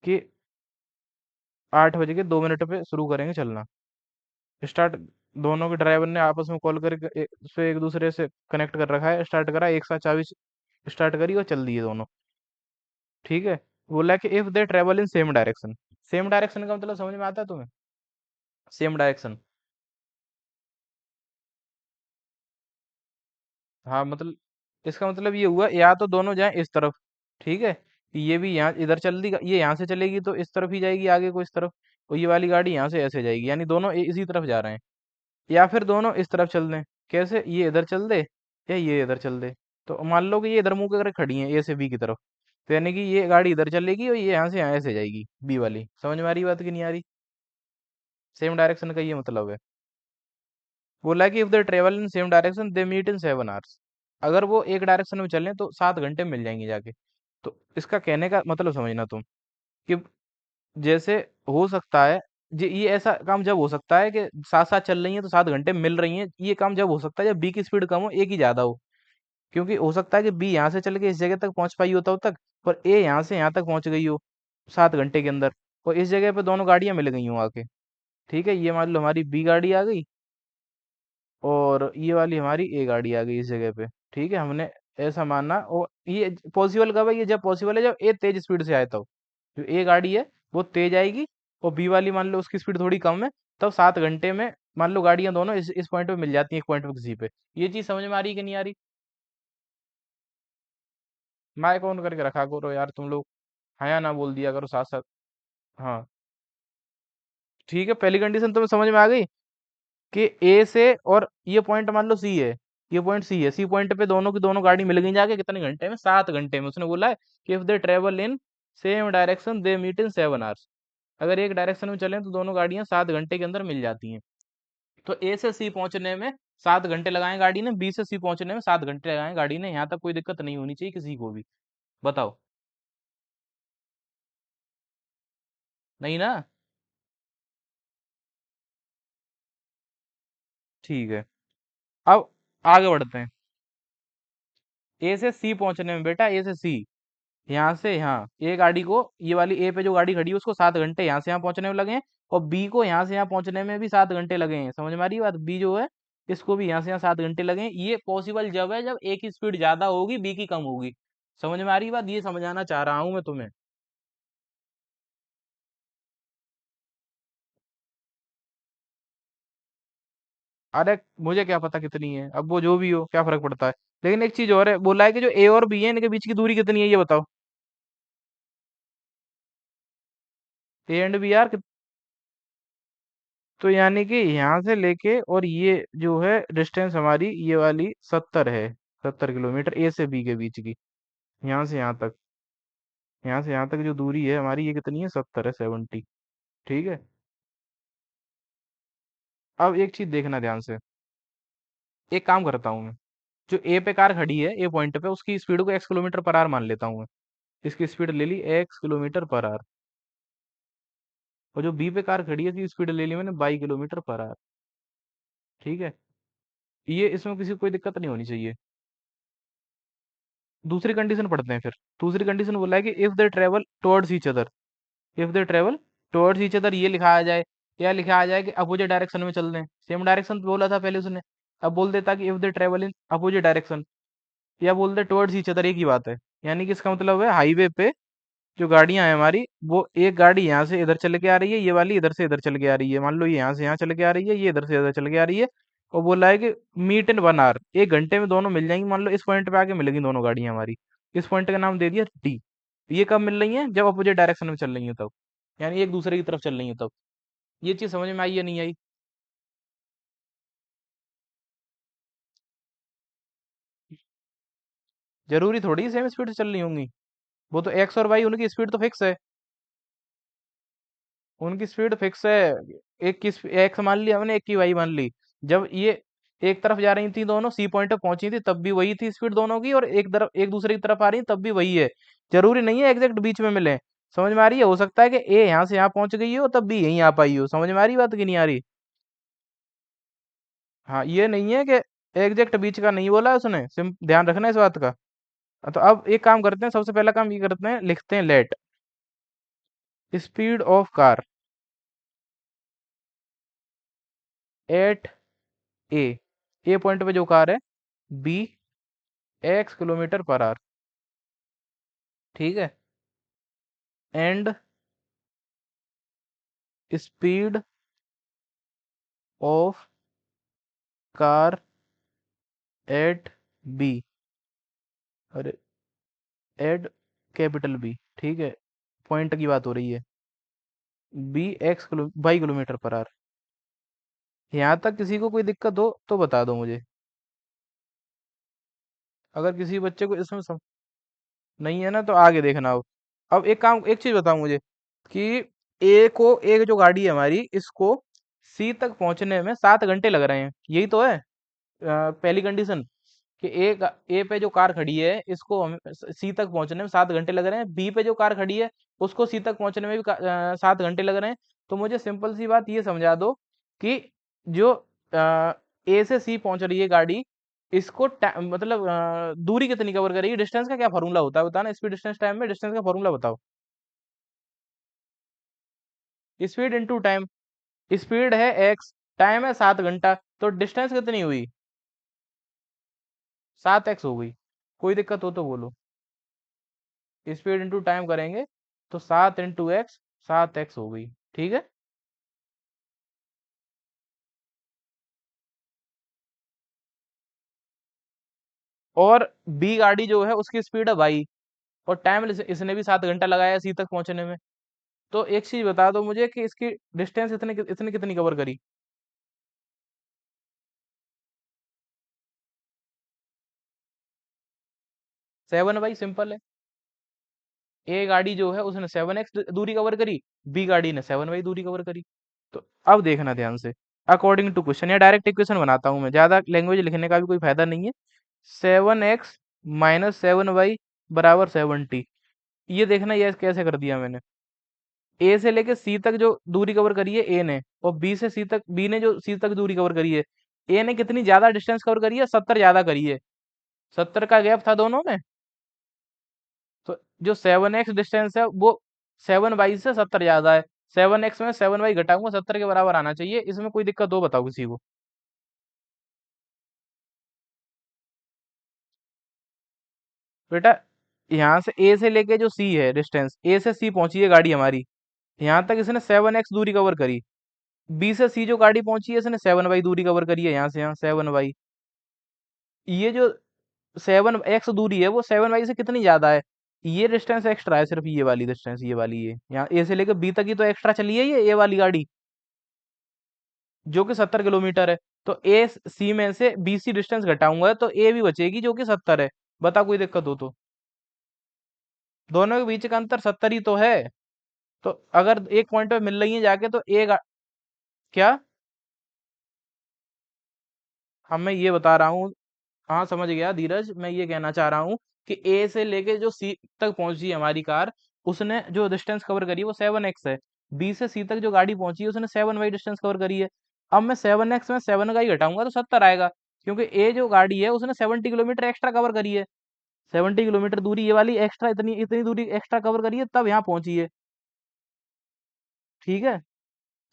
कि 8 बज के 2 मिनट पे शुरू करेंगे चलना। स्टार्ट, दोनों के ड्राइवर ने आपस में कॉल करके से एक दूसरे से कनेक्ट कर रखा है, स्टार्ट करा, एक साथ चाबी स्टार्ट करी और चल दिए दोनों। ठीक है। बोला कि if they travel in same direction. Same direction का मतलब समझ में आता है तुम्हें? सेम डायरेक्शन, हाँ मतलब इसका मतलब ये हुआ या तो दोनों जाएं इस तरफ, ठीक है, कि ये भी यहाँ इधर चल दी, ये यहाँ से चलेगी तो इस तरफ ही जाएगी आगे को इस तरफ, और ये वाली गाड़ी यहाँ से ऐसे जाएगी, यानी दोनों इसी तरफ जा रहे हैं। या फिर दोनों इस तरफ चल दें, कैसे, ये इधर चल दे या ये इधर चल दे। तो मान लो कि ये इधर मुंह करके खड़ी है ए से बी की तरफ, तो यानी कि ये गाड़ी इधर चलेगी और ये यहाँ से यहाँ ऐसे जाएगी बी वाली। समझ में आ रही बात कि नहीं आ रही? सेम डायरेक्शन का ये मतलब है। बोला कि if they travel in same direction they meet in 7 hours. अगर वो एक डायरेक्शन में चलें तो 7 घंटे मिल जाएंगे जाके। तो इसका कहने का मतलब समझना तुम, कि जैसे हो सकता है, ये ऐसा काम जब हो सकता है कि साथ साथ चल रही है तो 7 घंटे मिल रही हैं, ये काम जब हो सकता है जब बी की स्पीड कम हो, ए की ज्यादा हो। क्योंकि हो सकता है कि बी यहाँ से चल के इस जगह तक पहुंच पाई हो तब तक, पर ए यहाँ से यहाँ तक पहुंच गई हो 7 घंटे के अंदर, और इस जगह पे दोनों गाड़ियां मिल गई हो आके। ठीक है, ये मान लो हमारी बी गाड़ी आ गई और ये वाली हमारी ए गाड़ी आ गई इस जगह पे। ठीक है, हमने ऐसा माना, और ये पॉसिबल कब है? ये जब पॉसिबल है जब ए तेज स्पीड से आए तब। जो ए गाड़ी है वो तेज आएगी, और बी वाली मान लो उसकी स्पीड थोड़ी कम है, तब 7 घंटे में मान लो गाड़ियां दोनों इस पॉइंट पे मिल जाती हैं, एक पॉइंट पे किसी पे। ये चीज समझ में आ रही है कि नहीं आ रही? माइक ऑन करके रखा करो यार तुम लोग, हाँ या ना बोल दिया करो साथ साथ। हाँ, ठीक है, पहली कंडीशन तुम्हें समझ में आ गई कि ए से, और ये पॉइंट मान लो सी है, ये पॉइंट सी है, सी पॉइंट पे दोनों की दोनों गाड़ी मिल गई जाके कितने घंटे में? 7 घंटे में। उसने बोला है कि if they travel in same direction they meet in 7 hours. अगर एक डायरेक्शन में चलें तो दोनों गाड़ियां 7 घंटे के अंदर मिल जाती हैं। तो ए से सी पहुंचने में 7 घंटे लगाए गाड़ी ने, बी से सी पहुंचने में 7 घंटे लगाए गाड़ी ने। यहाँ तक कोई दिक्कत नहीं होनी चाहिए किसी को भी। बताओ। नहीं ना? ठीक है, अब आगे बढ़ते हैं। ए से सी पहुंचने में बेटा, ए से सी, यहाँ से यहाँ, ये गाड़ी को, ये वाली ए पे जो गाड़ी खड़ी है उसको 7 घंटे यहाँ से यहाँ पहुंचने में लगे हैं, और बी को यहाँ से यहाँ पहुंचने में भी 7 घंटे लगे हैं। समझ में आ रही है बात? बी जो है इसको भी यहाँ से यहाँ 7 घंटे लगे हैं। ये पॉसिबल जब है जब ए की स्पीड ज्यादा होगी बी की कम होगी। समझ में आ रही है बात? ये समझाना चाह रहा हूं मैं तुम्हें। अरे मुझे क्या पता कितनी है, अब वो जो भी हो क्या फर्क पड़ता है। लेकिन एक चीज और है, बोला है कि जो ए और बी है इनके बीच की दूरी कितनी है, ये बताओ। ए एंड बी आर, तो यानी कि यहाँ से लेके और ये जो है डिस्टेंस हमारी ये वाली 70 है, 70 किलोमीटर ए से बी के बीच की। यहाँ से यहाँ तक, यहाँ से यहाँ तक जो दूरी है हमारी ये कितनी है? 70 है, 70। ठीक है। अब एक चीज देखना ध्यान से, एक काम करता हूँ मैं, जो ए पे कार खड़ी है ए पॉइंट पे उसकी स्पीड को x किलोमीटर पर आवर मान लेता हूँ मैं। इसकी स्पीड ले ली x किलोमीटर पर आवर, और जो बी पे कार खड़ी है इसकी स्पीड ले ली मैंने 22 किलोमीटर पर आवर। ठीक है, ये इसमें किसी को कोई दिक्कत नहीं होनी चाहिए। दूसरी कंडीशन पढ़ते हैं फिर। दूसरी कंडीशन बोला है कि if they travel towards each other, if they travel towards each other, ये लिखा आ जाए, या लिखा आ जाए कि अपोजिट डायरेक्शन में चल दें। सेम डायरेक्शन बोला था पहले उसने, अब बोल देता कि if they travel in opposite direction, या बोल दे टुवर्ड्स ईच अदर, एक ही बात है। यानी कि इसका मतलब है हाईवे पे जो गाड़ियां हैं हमारी, वो एक गाड़ी यहाँ से इधर चल के आ रही है, ये वाली इधर से इधर चल के आ रही है। मान लो ये यहाँ से यहाँ चल के आ रही है, ये इधर से इधर चल के आ रही है, और बोला है कि मीट इन 1 आवर, 1 घंटे में दोनों मिल जाएंगी। मान लो इस पॉइंट पे आके मिलेगी दोनों गाड़ियां हमारी, इस पॉइंट का नाम दे दिया डी। ये कब मिल रही हैं? जब अपोजिट डायरेक्शन में चल रही है तब, यानी एक दूसरे की तरफ चल रही है तब। ये चीज समझ में आई या नहीं आई? जरूरी थोड़ी सेम स्पीड से चल रही होंगी, वो तो एक्स और वाई उनकी स्पीड तो फिक्स है। उनकी स्पीड फिक्स है। एक की एक्स मान ली हमने, एक की वाई मान ली। जब ये एक तरफ जा रही थी दोनों, सी पॉइंट पे पहुंची थी, तब भी वही थी स्पीड दोनों की, और एक तरफ एक दूसरे की तरफ आ रही तब भी वही है। जरूरी नहीं है एग्जैक्ट बीच में मिले। समझ में आ रही है? हो सकता है कि ए यहाँ से यहाँ पहुंच गई हो तब बी यहीं आ पाई हो। समझ में आ रही बात कि नहीं आ रही? हाँ, ये नहीं है कि एग्जैक्ट बीच का नहीं बोला है उसने, सिम ध्यान रखना इस बात का। तो अब एक काम करते हैं, सबसे पहला काम ये करते हैं, लिखते हैं let speed of car at a, a point पे जो कार है, b x kilometre per hour, ठीक है, and speed of car at b, अरे एट कैपिटल बी, ठीक है, पॉइंट की बात हो रही है, b y kilometre per hour. यहाँ तक किसी को कोई दिक्कत हो तो बता दो मुझे, अगर किसी बच्चे को इसमें नहीं है ना तो आगे देखना। अब एक काम, एक चीज बताओ मुझे कि एक जो गाड़ी है हमारी, इसको सी तक पहुंचने में 7 घंटे लग रहे हैं, यही तो है पहली कंडीशन, कि ए पे जो कार खड़ी है इसको हम सी तक पहुंचने में 7 घंटे लग रहे हैं, बी पे जो कार खड़ी है उसको सी तक पहुंचने में भी 7 घंटे लग रहे हैं। तो मुझे सिंपल सी बात ये समझा दो कि जो ए से सी पहुंच रही है गाड़ी, इसको मतलब दूरी कितनी कवर करेगी, डिस्टेंस का क्या फॉर्मूला होता है बताओ ना, स्पीड डिस्टेंस टाइम में डिस्टेंस का फॉर्मूला बताओ। स्पीड इनटू टाइम, स्पीड है एक्स, टाइम है 7 घंटा, तो डिस्टेंस कितनी हुई, 7x हो गई। कोई दिक्कत हो तो बोलो। स्पीड इंटू टाइम करेंगे तो 7 इंटू एक्स, 7x हो गई, ठीक है। और बी गाड़ी जो है उसकी स्पीड है बाई, और टाइम इसने भी 7 घंटा लगाया सी तक पहुंचने में। तो एक चीज बता दो मुझे कि इसकी डिस्टेंस इतने इतनी कितनी कवर करी। 7 बाई, सिंपल है। ए गाड़ी जो है उसने 7x दूरी कवर करी, बी गाड़ी ने 7 बाई दूरी कवर करी। तो अब देखना ध्यान से, अकॉर्डिंग टू क्वेश्चन, या डायरेक्ट इक्वेशन बनाता हूं मैं, ज्यादा लैंग्वेज लिखने का भी कोई फायदा नहीं है। 7x - 7y बराबर 70। ये देखना ये कैसे कर दिया मैंने, ए से लेके सी तक जो दूरी कवर करी है ए ने, और बी से सी तक, बी ने जो सी तक दूरी कवर करी है, ए ने कितनी ज्यादा डिस्टेंस कवर करी है, 70 ज्यादा करी है, 70 का गैप था दोनों में। तो जो 7x डिस्टेंस है वो 7 बाई से 70 ज्यादा है, 7x में 7 बाई घटाऊंगा 70 के बराबर आना चाहिए, इसमें कोई दिक्कत हो बताओ किसी को। बेटा, यहाँ से ए से लेके जो सी है डिस्टेंस, ए से सी पहुंची है गाड़ी हमारी, यहाँ तक इसने 7x दूरी कवर करी। बी से सी जो गाड़ी पहुंची है इसने 7 बाई दूरी कवर करी है, यहाँ से यहाँ 7 बाई। ये जो 7x दूरी है वो 7 बाई से कितनी ज्यादा है, ये डिस्टेंस एक्स्ट्रा है, सिर्फ ये वाली डिस्टेंस, ये वाली, ये यहाँ ए से लेकर बी तक ही तो एक्स्ट्रा चली है ये वाली गाड़ी, जो कि 70 किलोमीटर है। तो ए सी में से बी सी डिस्टेंस घटाऊंगा तो ए भी बचेगी जो कि 70 है। बता कोई दिक्कत हो तो, दोनों के बीच का अंतर 70 ही तो है। तो अगर एक पॉइंट पे मिल रही है जाके तो क्या, हम मैं ये बता रहा हूँ, हाँ समझ गया धीरज, मैं ये कहना चाह रहा हूँ कि ए से लेके जो सी तक पहुंची है हमारी कार, उसने जो डिस्टेंस कवर करी है वो 7x है। बी से सी तक जो गाड़ी पहुंची है उसने 7 बाई डिस्टेंस कवर करी है। अब मैं 7x में 7 का ही घटाऊंगा तो 70 आएगा, क्योंकि ए जो गाड़ी है उसने 70 किलोमीटर एक्स्ट्रा कवर करी है, 70 किलोमीटर दूरी ये वाली एक्स्ट्रा, इतनी इतनी दूरी एक्स्ट्रा कवर करी है तब यहाँ पहुंची है, ठीक है,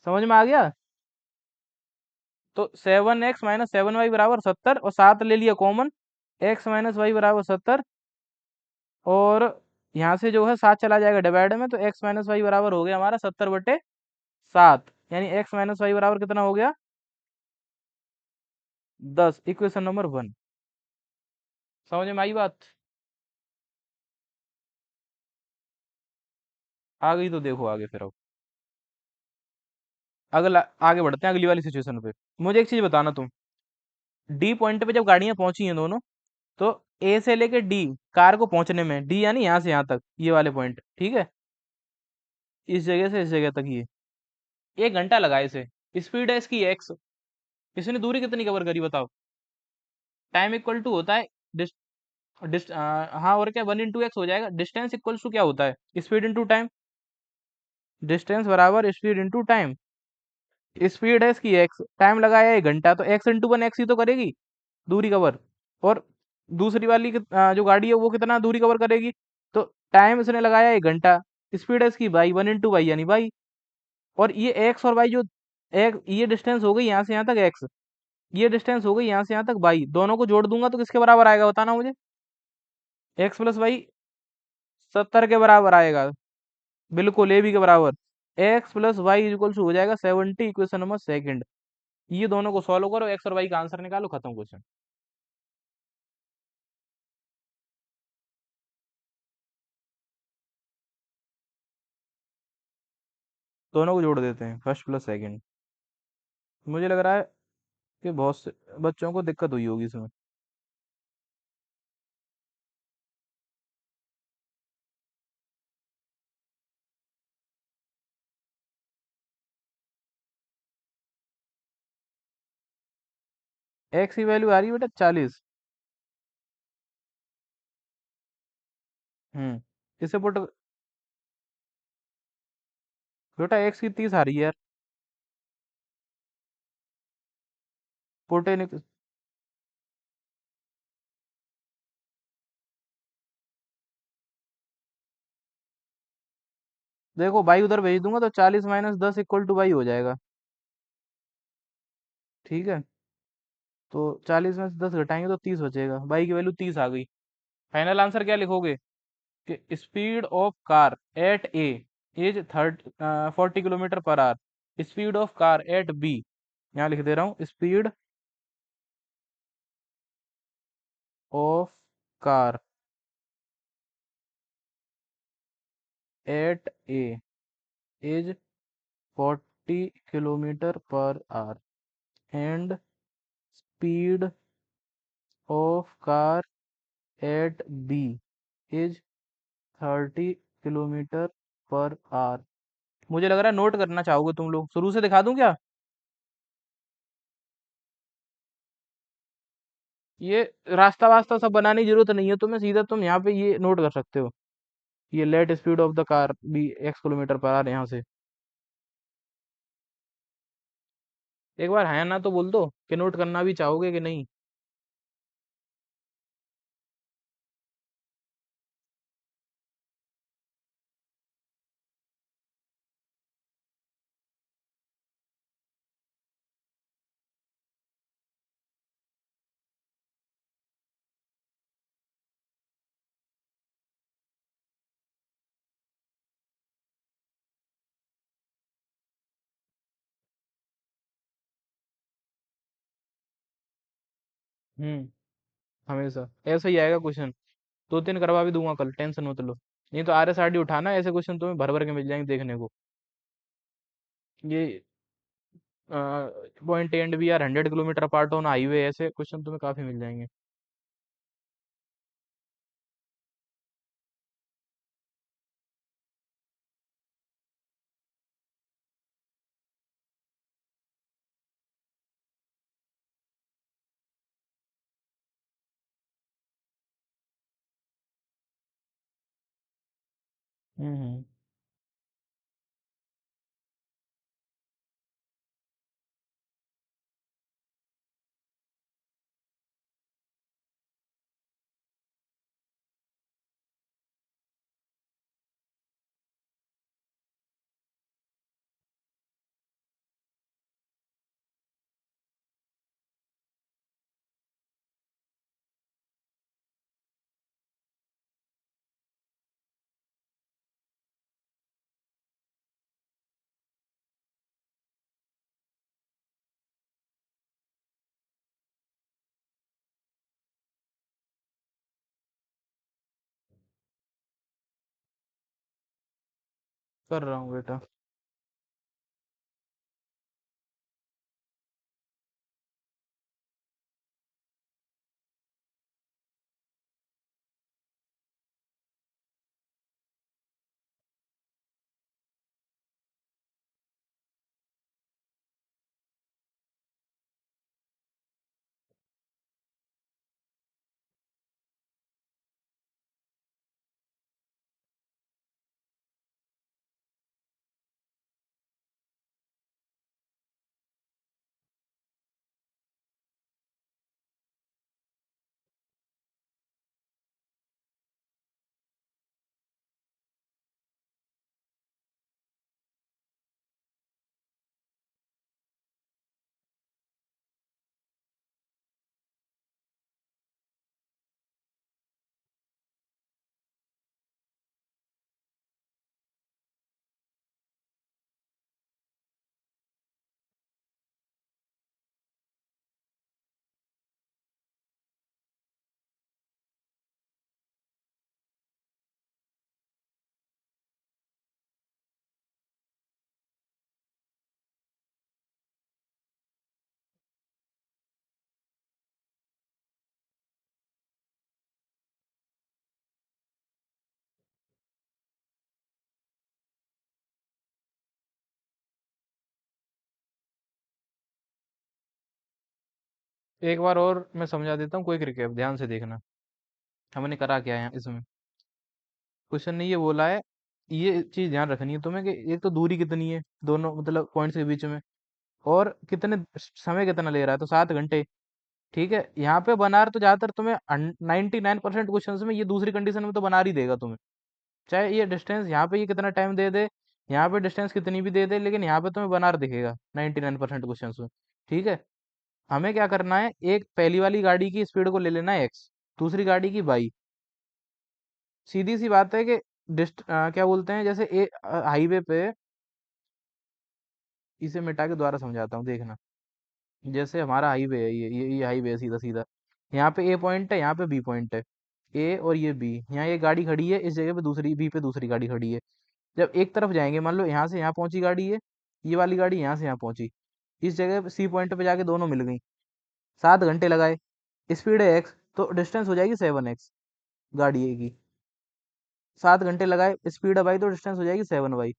समझ में आ गया। तो 7x - 7y बराबर 70, और 7 ले लिया कॉमन, x - y बराबर 70, और यहाँ से जो है 7 चला जाएगा डिवाइड में, तो x - y बराबर हो गया हमारा 70/7, यानी x - y बराबर कितना हो गया, 10, इक्वेशन नंबर 1। समझ में आई बात? आ गई तो देखो आगे फिर, अब अगला, आगे बढ़ते हैं अगली वाली सिचुएशन पे। मुझे एक चीज बताना तुम, डी पॉइंट पे जब गाड़ियां पहुंची हैं दोनों, तो ए से लेके डी कार को पहुंचने में, डी यानी यहाँ से यहाँ तक ये वाले पॉइंट, ठीक है, इस जगह से इस जगह तक ये 1 घंटा लगा इसे, स्पीड है इसकी एक्स, इसने दूरी कितनी कवर करी बताओ। टाइम इक्वल टू होता है हाँ, और क्या 1 इंटू एक्स हो जाएगा, डिस्टेंस इक्वल्स टू क्या होता है, स्पीड इंटू टाइम। डिस्टेंस बराबर स्पीड इंटू टाइम। स्पीड है इसकी एक्स, टाइम लगाया 1 घंटा, तो एक्स इंटू वन एक्स ही तो करेगी दूरी कवर। और दूसरी वाली जो गाड़ी है वो कितना दूरी कवर करेगी, तो टाइम इसने लगाया 1 घंटा, स्पीड है इसकी बाई, वन इंटू बाई यानी बाई। और ये एक्स और वाई जो, एक ये डिस्टेंस हो गई यहाँ से यहाँ तक एक्स, ये डिस्टेंस हो गई यहाँ से यहाँ तक बाई, दोनों को जोड़ दूंगा तो किसके बराबर आएगा बताना मुझे। एक्स प्लस वाई 70 के बराबर आएगा, बिल्कुल ए बी के बराबर। एक्स प्लस वाई इक्वल हो जाएगा 70, इक्वेशन नंबर सेकंड। ये दोनों को सॉल्व करो, एक्स और वाई का आंसर निकालो, खत्म क्वेश्चन। दोनों को जोड़ देते हैं, फर्स्ट प्लस सेकंड। मुझे लग रहा है कि बहुत से बच्चों को दिक्कत हुई होगी इसमें। एक्स की वैल्यू आ रही है बेटा 40। इसे पुट, बेटा एक्स की 30 आ रही है यार। पुटे देखो बाई उधर भेज दूंगा तो 40 - 10 इक्वल टू बाई हो जाएगा। ठीक है, तो 40 में से 10 घटाएंगे तो 30 बचेगा, बाई की वैल्यू 30 आ गई। फाइनल आंसर क्या लिखोगे कि speed of car at a is 40 kilometre per hour, speed of car at b, यहाँ लिख दे रहा हूँ, speed of car at a is 40 kilometre per hour and speed of car at b is 30 kilometre per hour. मुझे लग रहा है note करना चाहोगे तुम लोग, शुरू से दिखा दूं क्या। ये रास्ता वास्ता सब बनाने की जरूरत नहीं है तुम्हें, सीधा तुम यहाँ पे ये नोट कर सकते हो, ये let speed of the car b x kilometre per hour यहाँ से। एक बार है ना तो बोल दो कि नोट करना भी चाहोगे कि नहीं। हम्म, हमेशा ऐसा ही आएगा क्वेश्चन। 2 3 करवा भी दूंगा कल, टेंशन मत लो। नहीं तो RSRD उठाना, ऐसे क्वेश्चन तुम्हें भर भर के मिल जाएंगे देखने को। ये पॉइंट एंड भी यार 100 किलोमीटर अपार्ट ऑन हाईवे, ऐसे क्वेश्चन तुम्हें काफी मिल जाएंगे। हम्म। कर रहा हूँ बेटा। एक बार और मैं समझा देता हूँ, क्विक रिकैप ध्यान से देखना। हमने करा क्या है इसमें। क्वेश्चन ने ये बोला है, ये चीज ध्यान रखनी है तुम्हें कि एक तो दूरी कितनी है दोनों मतलब पॉइंट्स के बीच में, और कितने समय कितना ले रहा है, तो 7 घंटे। ठीक है, यहाँ पे बनार तो ज्यादातर तुम्हें 99% क्वेश्चन में ये दूसरी कंडीशन में तो बनार ही देगा तुम्हें, चाहे ये डिस्टेंस यहाँ पे ये कितना टाइम दे दे, यहाँ पे डिस्टेंस कितनी भी दे दे, लेकिन यहाँ पे तुम्हें बनार दिखेगा 99% क्वेश्चन में। ठीक है, हमें क्या करना है, एक पहली वाली गाड़ी की स्पीड को ले लेना है एक्स, दूसरी गाड़ी की वाई। सीधी सी बात है कि क्या बोलते हैं, जैसे हाईवे पे, इसे मिटा के दोबारा समझाता हूँ देखना। जैसे हमारा हाईवे है, ये हाईवे है सीधा सीधा। यहाँ पे ए पॉइंट है, यहाँ पे बी पॉइंट है। ए और ये बी, यहाँ ये गाड़ी खड़ी है, इस जगह पे दूसरी बी पे दूसरी गाड़ी खड़ी है। जब एक तरफ जाएंगे, मान लो यहाँ से यहाँ पहुंची गाड़ी है, ये वाली गाड़ी यहाँ से यहाँ पहुंची, इस जगह पे सी पॉइंट पे जाके दोनों मिल गई, 7 घंटे लगाए। स्पीड है एक्स, तो डिस्टेंस हो जाएगी 7x, गाड़ी ए की। 7 घंटे लगाए, स्पीड है भाई, तो डिस्टेंस हो जाएगी 7y।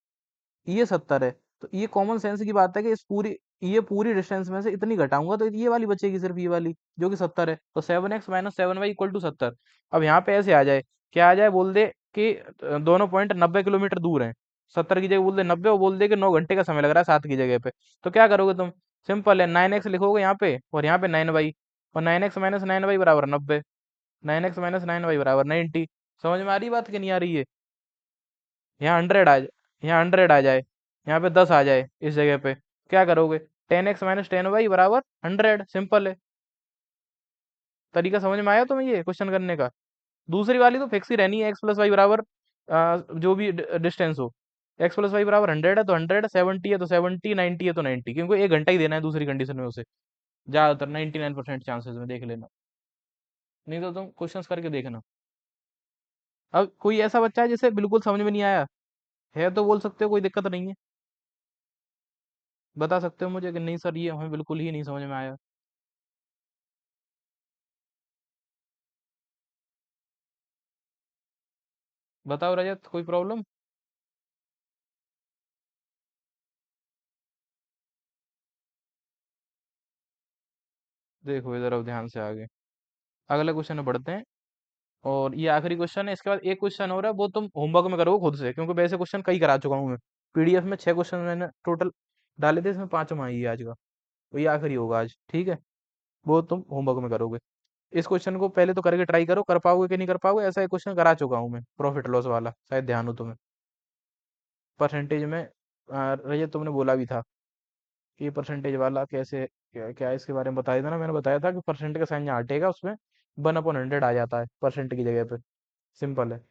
ये 70 है। तो ये कॉमन सेंस की बात है कि इस पूरी, ये पूरी डिस्टेंस में से इतनी घटाऊंगा तो ये वाली बचेगी, सिर्फ ये वाली जो कि 70 है। तो 7x - 7y = 70। अब यहाँ पे ऐसे आ जाए, क्या आ जाए, बोल दे कि दोनों पॉइंट 90 किलोमीटर दूर हैं। 70 की जगह बोल दे 90, और बोल दे कि 9 घंटे का समय लग रहा है 7 की जगह पे। तो क्या करोगे तुम, सिंपल है, 9x लिखोगे यहाँ पे और यहाँ पे 9y, और 9x - 9y बराबर 90, 9x - 9y बराबर 90। समझ में आ रही बात कि नहीं आ रही है। यहाँ 100 आ जाए, यहाँ 100 आ जाए, यहाँ पे 10 आ जाए इस जगह पे, क्या करोगे, 10x - 10y बराबर 100, सिंपल है। तरीका समझ में आया तुम्हें ये क्वेश्चन करने का। दूसरी वाली तो फिक्स ही रहनी है, x + y बराबर जो भी डिस्टेंस हो, x + y बराबर 100 है तो 100, 70 है तो 70, 90 है तो 90, क्योंकि 1 घंटा ही देना है दूसरी कंडीशन में उसे, ज्यादातर 99% चांसेस में देख लेना। नहीं तो तुम क्वेश्चंस करके देखना। अब कोई ऐसा बच्चा है जिसे बिल्कुल समझ में नहीं आया है, तो बोल सकते हो, कोई दिक्कत नहीं है, बता सकते हो मुझे कि नहीं सर ये हमें बिल्कुल ही नहीं समझ में आया। बताओ रजत, कोई प्रॉब्लम। देखो इधर अब ध्यान से आगे, अगले क्वेश्चन में बढ़ते हैं। और ये आखिरी क्वेश्चन है, इसके बाद एक क्वेश्चन हो रहा है, वो तुम होमवर्क में करोगे खुद से, क्योंकि वैसे क्वेश्चन कई करा चुका हूँ मैं। पीडीएफ में 6 क्वेश्चन मैंने टोटल डाले थे, इसमें पांचवा ही है आज का, तो ये आखिरी होगा आज, ठीक है। वो तुम होमवर्क में करोगे। इस क्वेश्चन को पहले तो करके ट्राई करो, कर पाओगे कि नहीं कर पाओगे, ऐसा एक क्वेश्चन करा चुका हूँ मैं, प्रॉफिट लॉस वाला, शायद ध्यान हो तुम्हें। परसेंटेज में रजत तुमने बोला भी था कि परसेंटेज वाला कैसे, क्या इसके बारे में बताया था ना, मैंने बताया था कि परसेंट का साइन यहाँ हटेगा, उसमें 1/100 आ जाता है परसेंट की जगह पे, सिंपल है।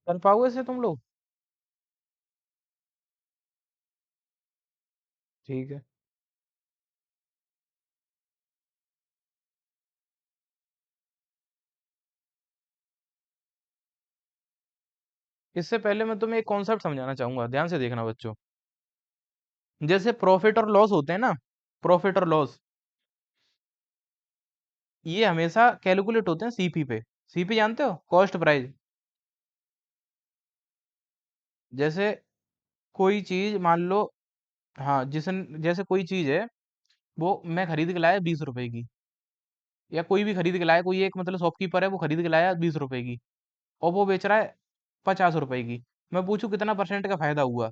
कर पाओगे इसे तुम लोग। ठीक है, इससे पहले मैं तुम्हें एक कॉन्सेप्ट समझाना चाहूंगा, ध्यान से देखना बच्चों। जैसे प्रॉफिट और लॉस होते हैं ना, प्रॉफिट और लॉस, ये हमेशा कैलकुलेट होते हैं सीपी पे। सीपी जानते हो, कॉस्ट प्राइस। जैसे कोई चीज मान लो, हाँ जिस, जैसे कोई चीज है, वो मैं खरीद के लाया 20 रुपए की, या कोई भी खरीद के लाया, कोई एक मतलब शॉपकीपर है, वो खरीद के लाया 20 रुपए की, और वो बेच रहा है 50 रुपए की। मैं पूछूं कितना परसेंट का फायदा हुआ,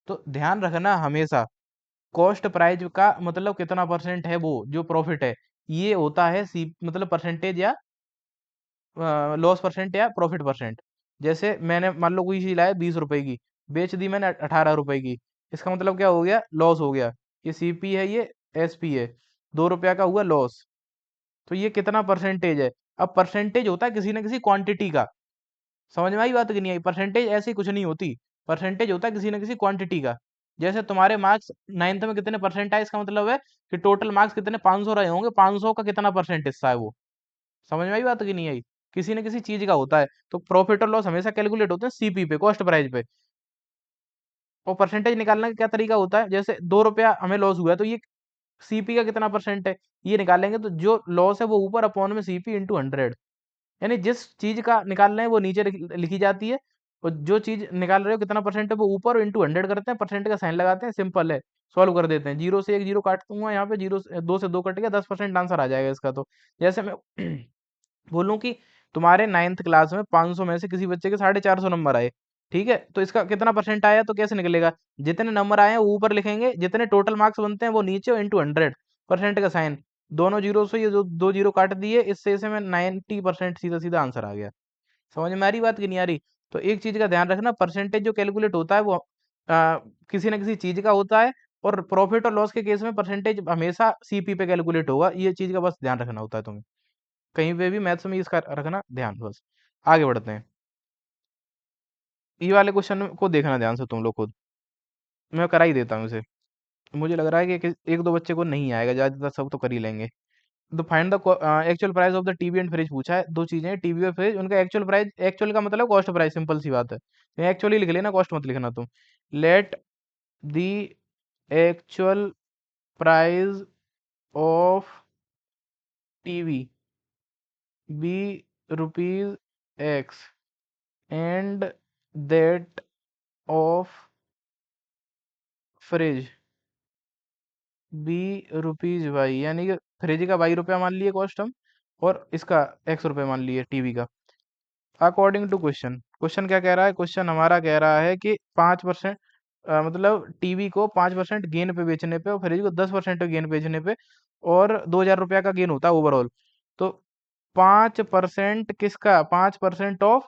तो ध्यान रखना हमेशा, कॉस्ट प्राइस का मतलब कितना परसेंट है, वो जो प्रॉफिट है, ये होता है सी मतलब परसेंटेज या लॉस परसेंट या प्रॉफिट परसेंट। जैसे मैंने मान लो कोई चीज लाया 20 रुपए की, बेच दी मैंने 18 रुपए की, इसका मतलब क्या हो गया, लॉस हो गया। ये सीपी है, ये एसपी है, 2 रुपया का हुआ लॉस। तो ये कितना परसेंटेज है। अब परसेंटेज होता है किसी न किसी क्वांटिटी का, समझ में आई बात कि नहीं आई। परसेंटेज ऐसी कुछ नहीं होती, परसेंटेज होता है किसी न किसी क्वांटिटी का। जैसे तुम्हारे मार्क्स नाइन्थ में कितने परसेंट आए, इसका मतलब है कि टोटल मार्क्स कितने 500 रहे होंगे, 500 का कितना परसेंट हिस्सा है वो। समझ में आई बात कि नहीं आई? किसी न किसी चीज का होता है। तो प्रॉफिट और लॉस हमेशा कैलकुलेट होते हैं सीपी पे, कॉस्ट प्राइस पे। और परसेंटेज निकालने का क्या तरीका होता है, जैसे 2 रुपया हमें लॉस हुआ है तो ये सीपी का कितना परसेंट है ये निकालेंगे, तो जो लॉस है वो ऊपर अपॉन में सीपी इंटू 100। यानी जिस चीज का निकाल रहे हैं वो नीचे लिखी जाती है, और जो चीज निकाल रहे हो कितना परसेंट है वो ऊपर, इंटू 100 करते हैं, परसेंट का साइन लगाते हैं, सिंपल है। सॉल्व कर देते हैं, जीरो से एक जीरो काट दूंगा यहाँ पे, जीरो से दो से दो कट गया, 10% आंसर आ जाएगा इसका। तो जैसे मैं बोलूं कि तुम्हारे नाइन्थ क्लास में 500 में से किसी बच्चे के 450 नंबर आए, ठीक है, तो इसका कितना परसेंट आया, तो कैसे निकलेगा, जितने नंबर आए हैं वो ऊपर लिखेंगे, जितने टोटल मार्क्स बनते हैं वो नीचे, इंटू 100, परसेंट का साइन, दोनों जीरो से ये जो दो जीरो काट दिए, इससे इसे में 90% सीधा सीधा आंसर आ गया। समझ में आ रही बात कि नहीं आ रही? तो एक चीज का ध्यान रखना, परसेंटेज जो कैलकुलेट होता है वो किसी ना किसी चीज का होता है, और प्रॉफिट और लॉस के केस में परसेंटेज हमेशा सीपी पे कैलकुलेट होगा, ये चीज का बस ध्यान रखना होता है तुम्हें। कहीं पे भी मैथ्स में इसका रखना ध्यान बस। आगे बढ़ते हैं। ये वाले क्वेश्चन को देखना ध्यान से तुम लोग खुद, मैं करा ही देता हूँ इसे। मुझे लग रहा है कि एक दो बच्चे को नहीं आएगा, ज्यादातर सब तो कर ही लेंगे। तो find the actual price of the TV and fridge पूछा है, दो चीजें हैं, टीवी और फ्रिज, उनका एक्चुअल प्राइस, एक्चुअल का मतलब कॉस्ट प्राइस, सिंपल सी बात है, एक्चुअली लिख लेना, कॉस्ट मत लिखना तुम। Let the actual price of TV be rupees x and that of fridge be rupees y, यानी कि फ्रिज का 22 रुपया मान लिए कॉस्ट हम, और इसका X रुपये मान लिए टीवी का। अकॉर्डिंग टू क्वेश्चन, क्वेश्चन क्या कह रहा है, क्वेश्चन हमारा कह रहा है कि 5%, मतलब टीवी को 5% गेन पे बेचने पे और फ्रिज को 10% गेन पे बेचने पे, और 2,000 रुपया का गेन होता है ओवरऑल। तो 5% किसका, 5% ऑफ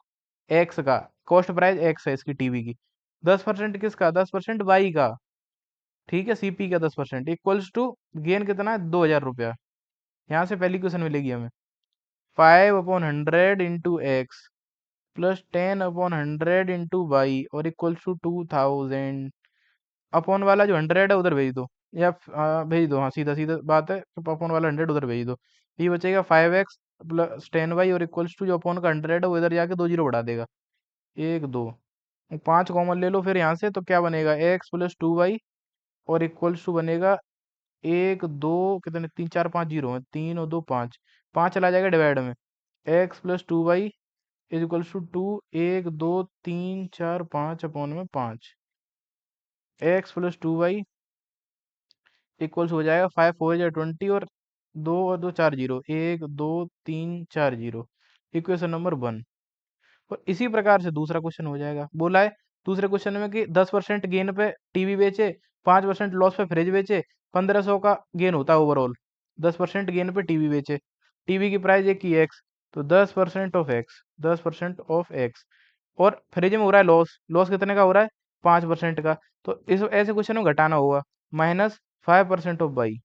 एक्स का, कॉस्ट प्राइस एक्स है इसकी टीवी की, 10% किसका, 10% वाई का, ठीक है, सीपी का 10%, इक्वल्स टू गेन कितना है, 2,000 रुपया। यहाँ से पहली क्वेश्चन मिलेगी हमें, 5/100 into x plus 10/100 into y और इक्वल्स टू 2,000। अपॉन वाला जो 100 है उधर भेज दो, या भेज दो, हाँ सीधा सीधा बात है, तो अपॉन वाला 100 उधर भेज दो। ये बचेगा 5x प्लस 10y और इक्वल्स टू जो अपॉन का 100 है वो इधर जाके दो जीरो बढ़ा देगा, एक दो, 5 कॉमन ले लो फिर यहाँ से, तो क्या बनेगा, एक्स प्लस 2y और इक्वल्स टू बनेगा एक दो, कितने, तीन चार पाँच जीरो है, तीन और दो पाँच, पाँच चला जाएगा डिवाइड में, x plus 2y is equals to two, एक दो तीन चार पाँच अपॉन में पाँच, एक्स प्लस 2y इक्वल्स हो जाएगा 5 4 20, और दो चार जीरो, एक दो तीन चार जीरो, इक्वेशन नंबर 1। और इसी प्रकार से दूसरा क्वेश्चन हो जाएगा, बोला है दूसरे क्वेश्चन में कि 10% गेन पे टीवी बेचे, 5% लॉस पे फ्रिज बेचे, 1,500 का गेन होता है ओवरऑल, 10% गेन पे टीवी बेचे, टीवी की प्राइस एक की एक्स, तो 10% ऑफ एक्स, 10% ऑफ एक्स, और फ्रिज में हो रहा है लॉस, लॉस कितने का हो रहा है, 5% का, तो इस ऐसे क्वेश्चन में घटाना होगा, -5% ऑफ बाई,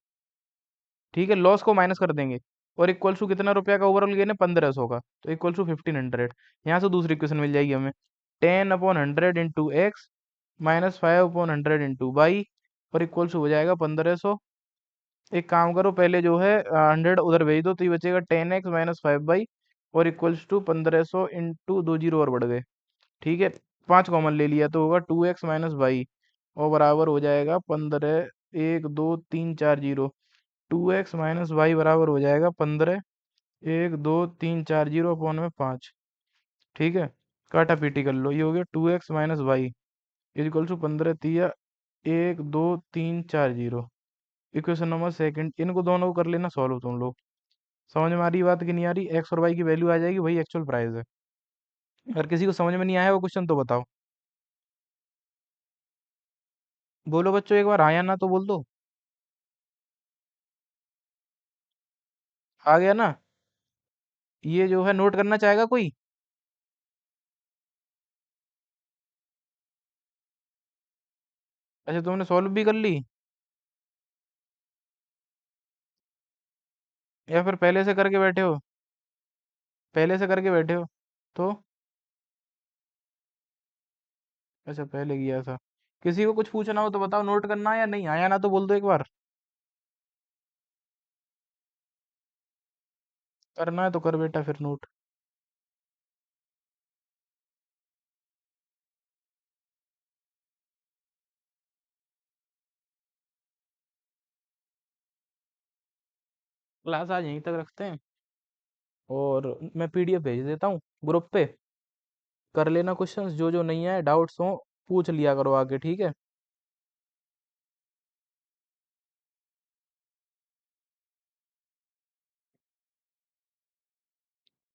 ठीक है, लॉस को माइनस कर देंगे, और इक्वल्स टू कितना रुपया का ओवरऑल गेन है, 1,500 का, तो इक्वल्स टू 1,500। यहाँ से दूसरी इक्वेशन मिल जाएगी हमें, 10/100 इंटू एक्स -5/100 इंटू वाई और इक्वल्स हो जाएगा 1,500। एक काम करो, पहले जो है 100 उधर भेज दो, तो ये बचेगा 10x -5/, और इक्वल्स टू 1,500 इंटू दो जीरो और बढ़ गए, ठीक है, पांच कॉमन ले लिया तो होगा 2x -y, और बराबर हो जाएगा 15, एक दो तीन चार जीरो, 2x - y बराबर हो जाएगा 15, एक दो तीन चार जीरो अपॉन में पाँच, ठीक है, काटा पीटी कर लो, ये हो गया 2x - y इक्वल टू 15 एक दो तीन चार जीरो, इक्वेशन नंबर सेकंड। इनको दोनों को कर लेना सॉल्व तुम लोग। समझ में आ रही बात कि नहीं आ रही, एक्स और वाई की वैल्यू आ जाएगी, वही एक्चुअल प्राइस है। अगर किसी को समझ में नहीं आया वो क्वेश्चन तो बताओ, बोलो बच्चों एक बार हाँ या ना तो बोल दो। आ गया ना? ये जो है नोट करना चाहेगा कोई? अच्छा तुमने सॉल्व भी कर ली, या फिर पहले से करके बैठे हो, पहले से करके बैठे हो तो? अच्छा पहले किया था, किसी को कुछ पूछना हो तो बताओ, नोट करना है या नहीं, आया ना तो बोल दो एक बार। करना है तो कर बेटा फिर नोट। क्लास आज यहीं तक रखते हैं, और मैं पीडीएफ भेज देता हूँ ग्रुप पे। कर लेना क्वेश्चंस, जो जो नहीं है डाउट्स हो पूछ लिया करो आगे, ठीक है।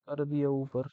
कर दिया ऊपर।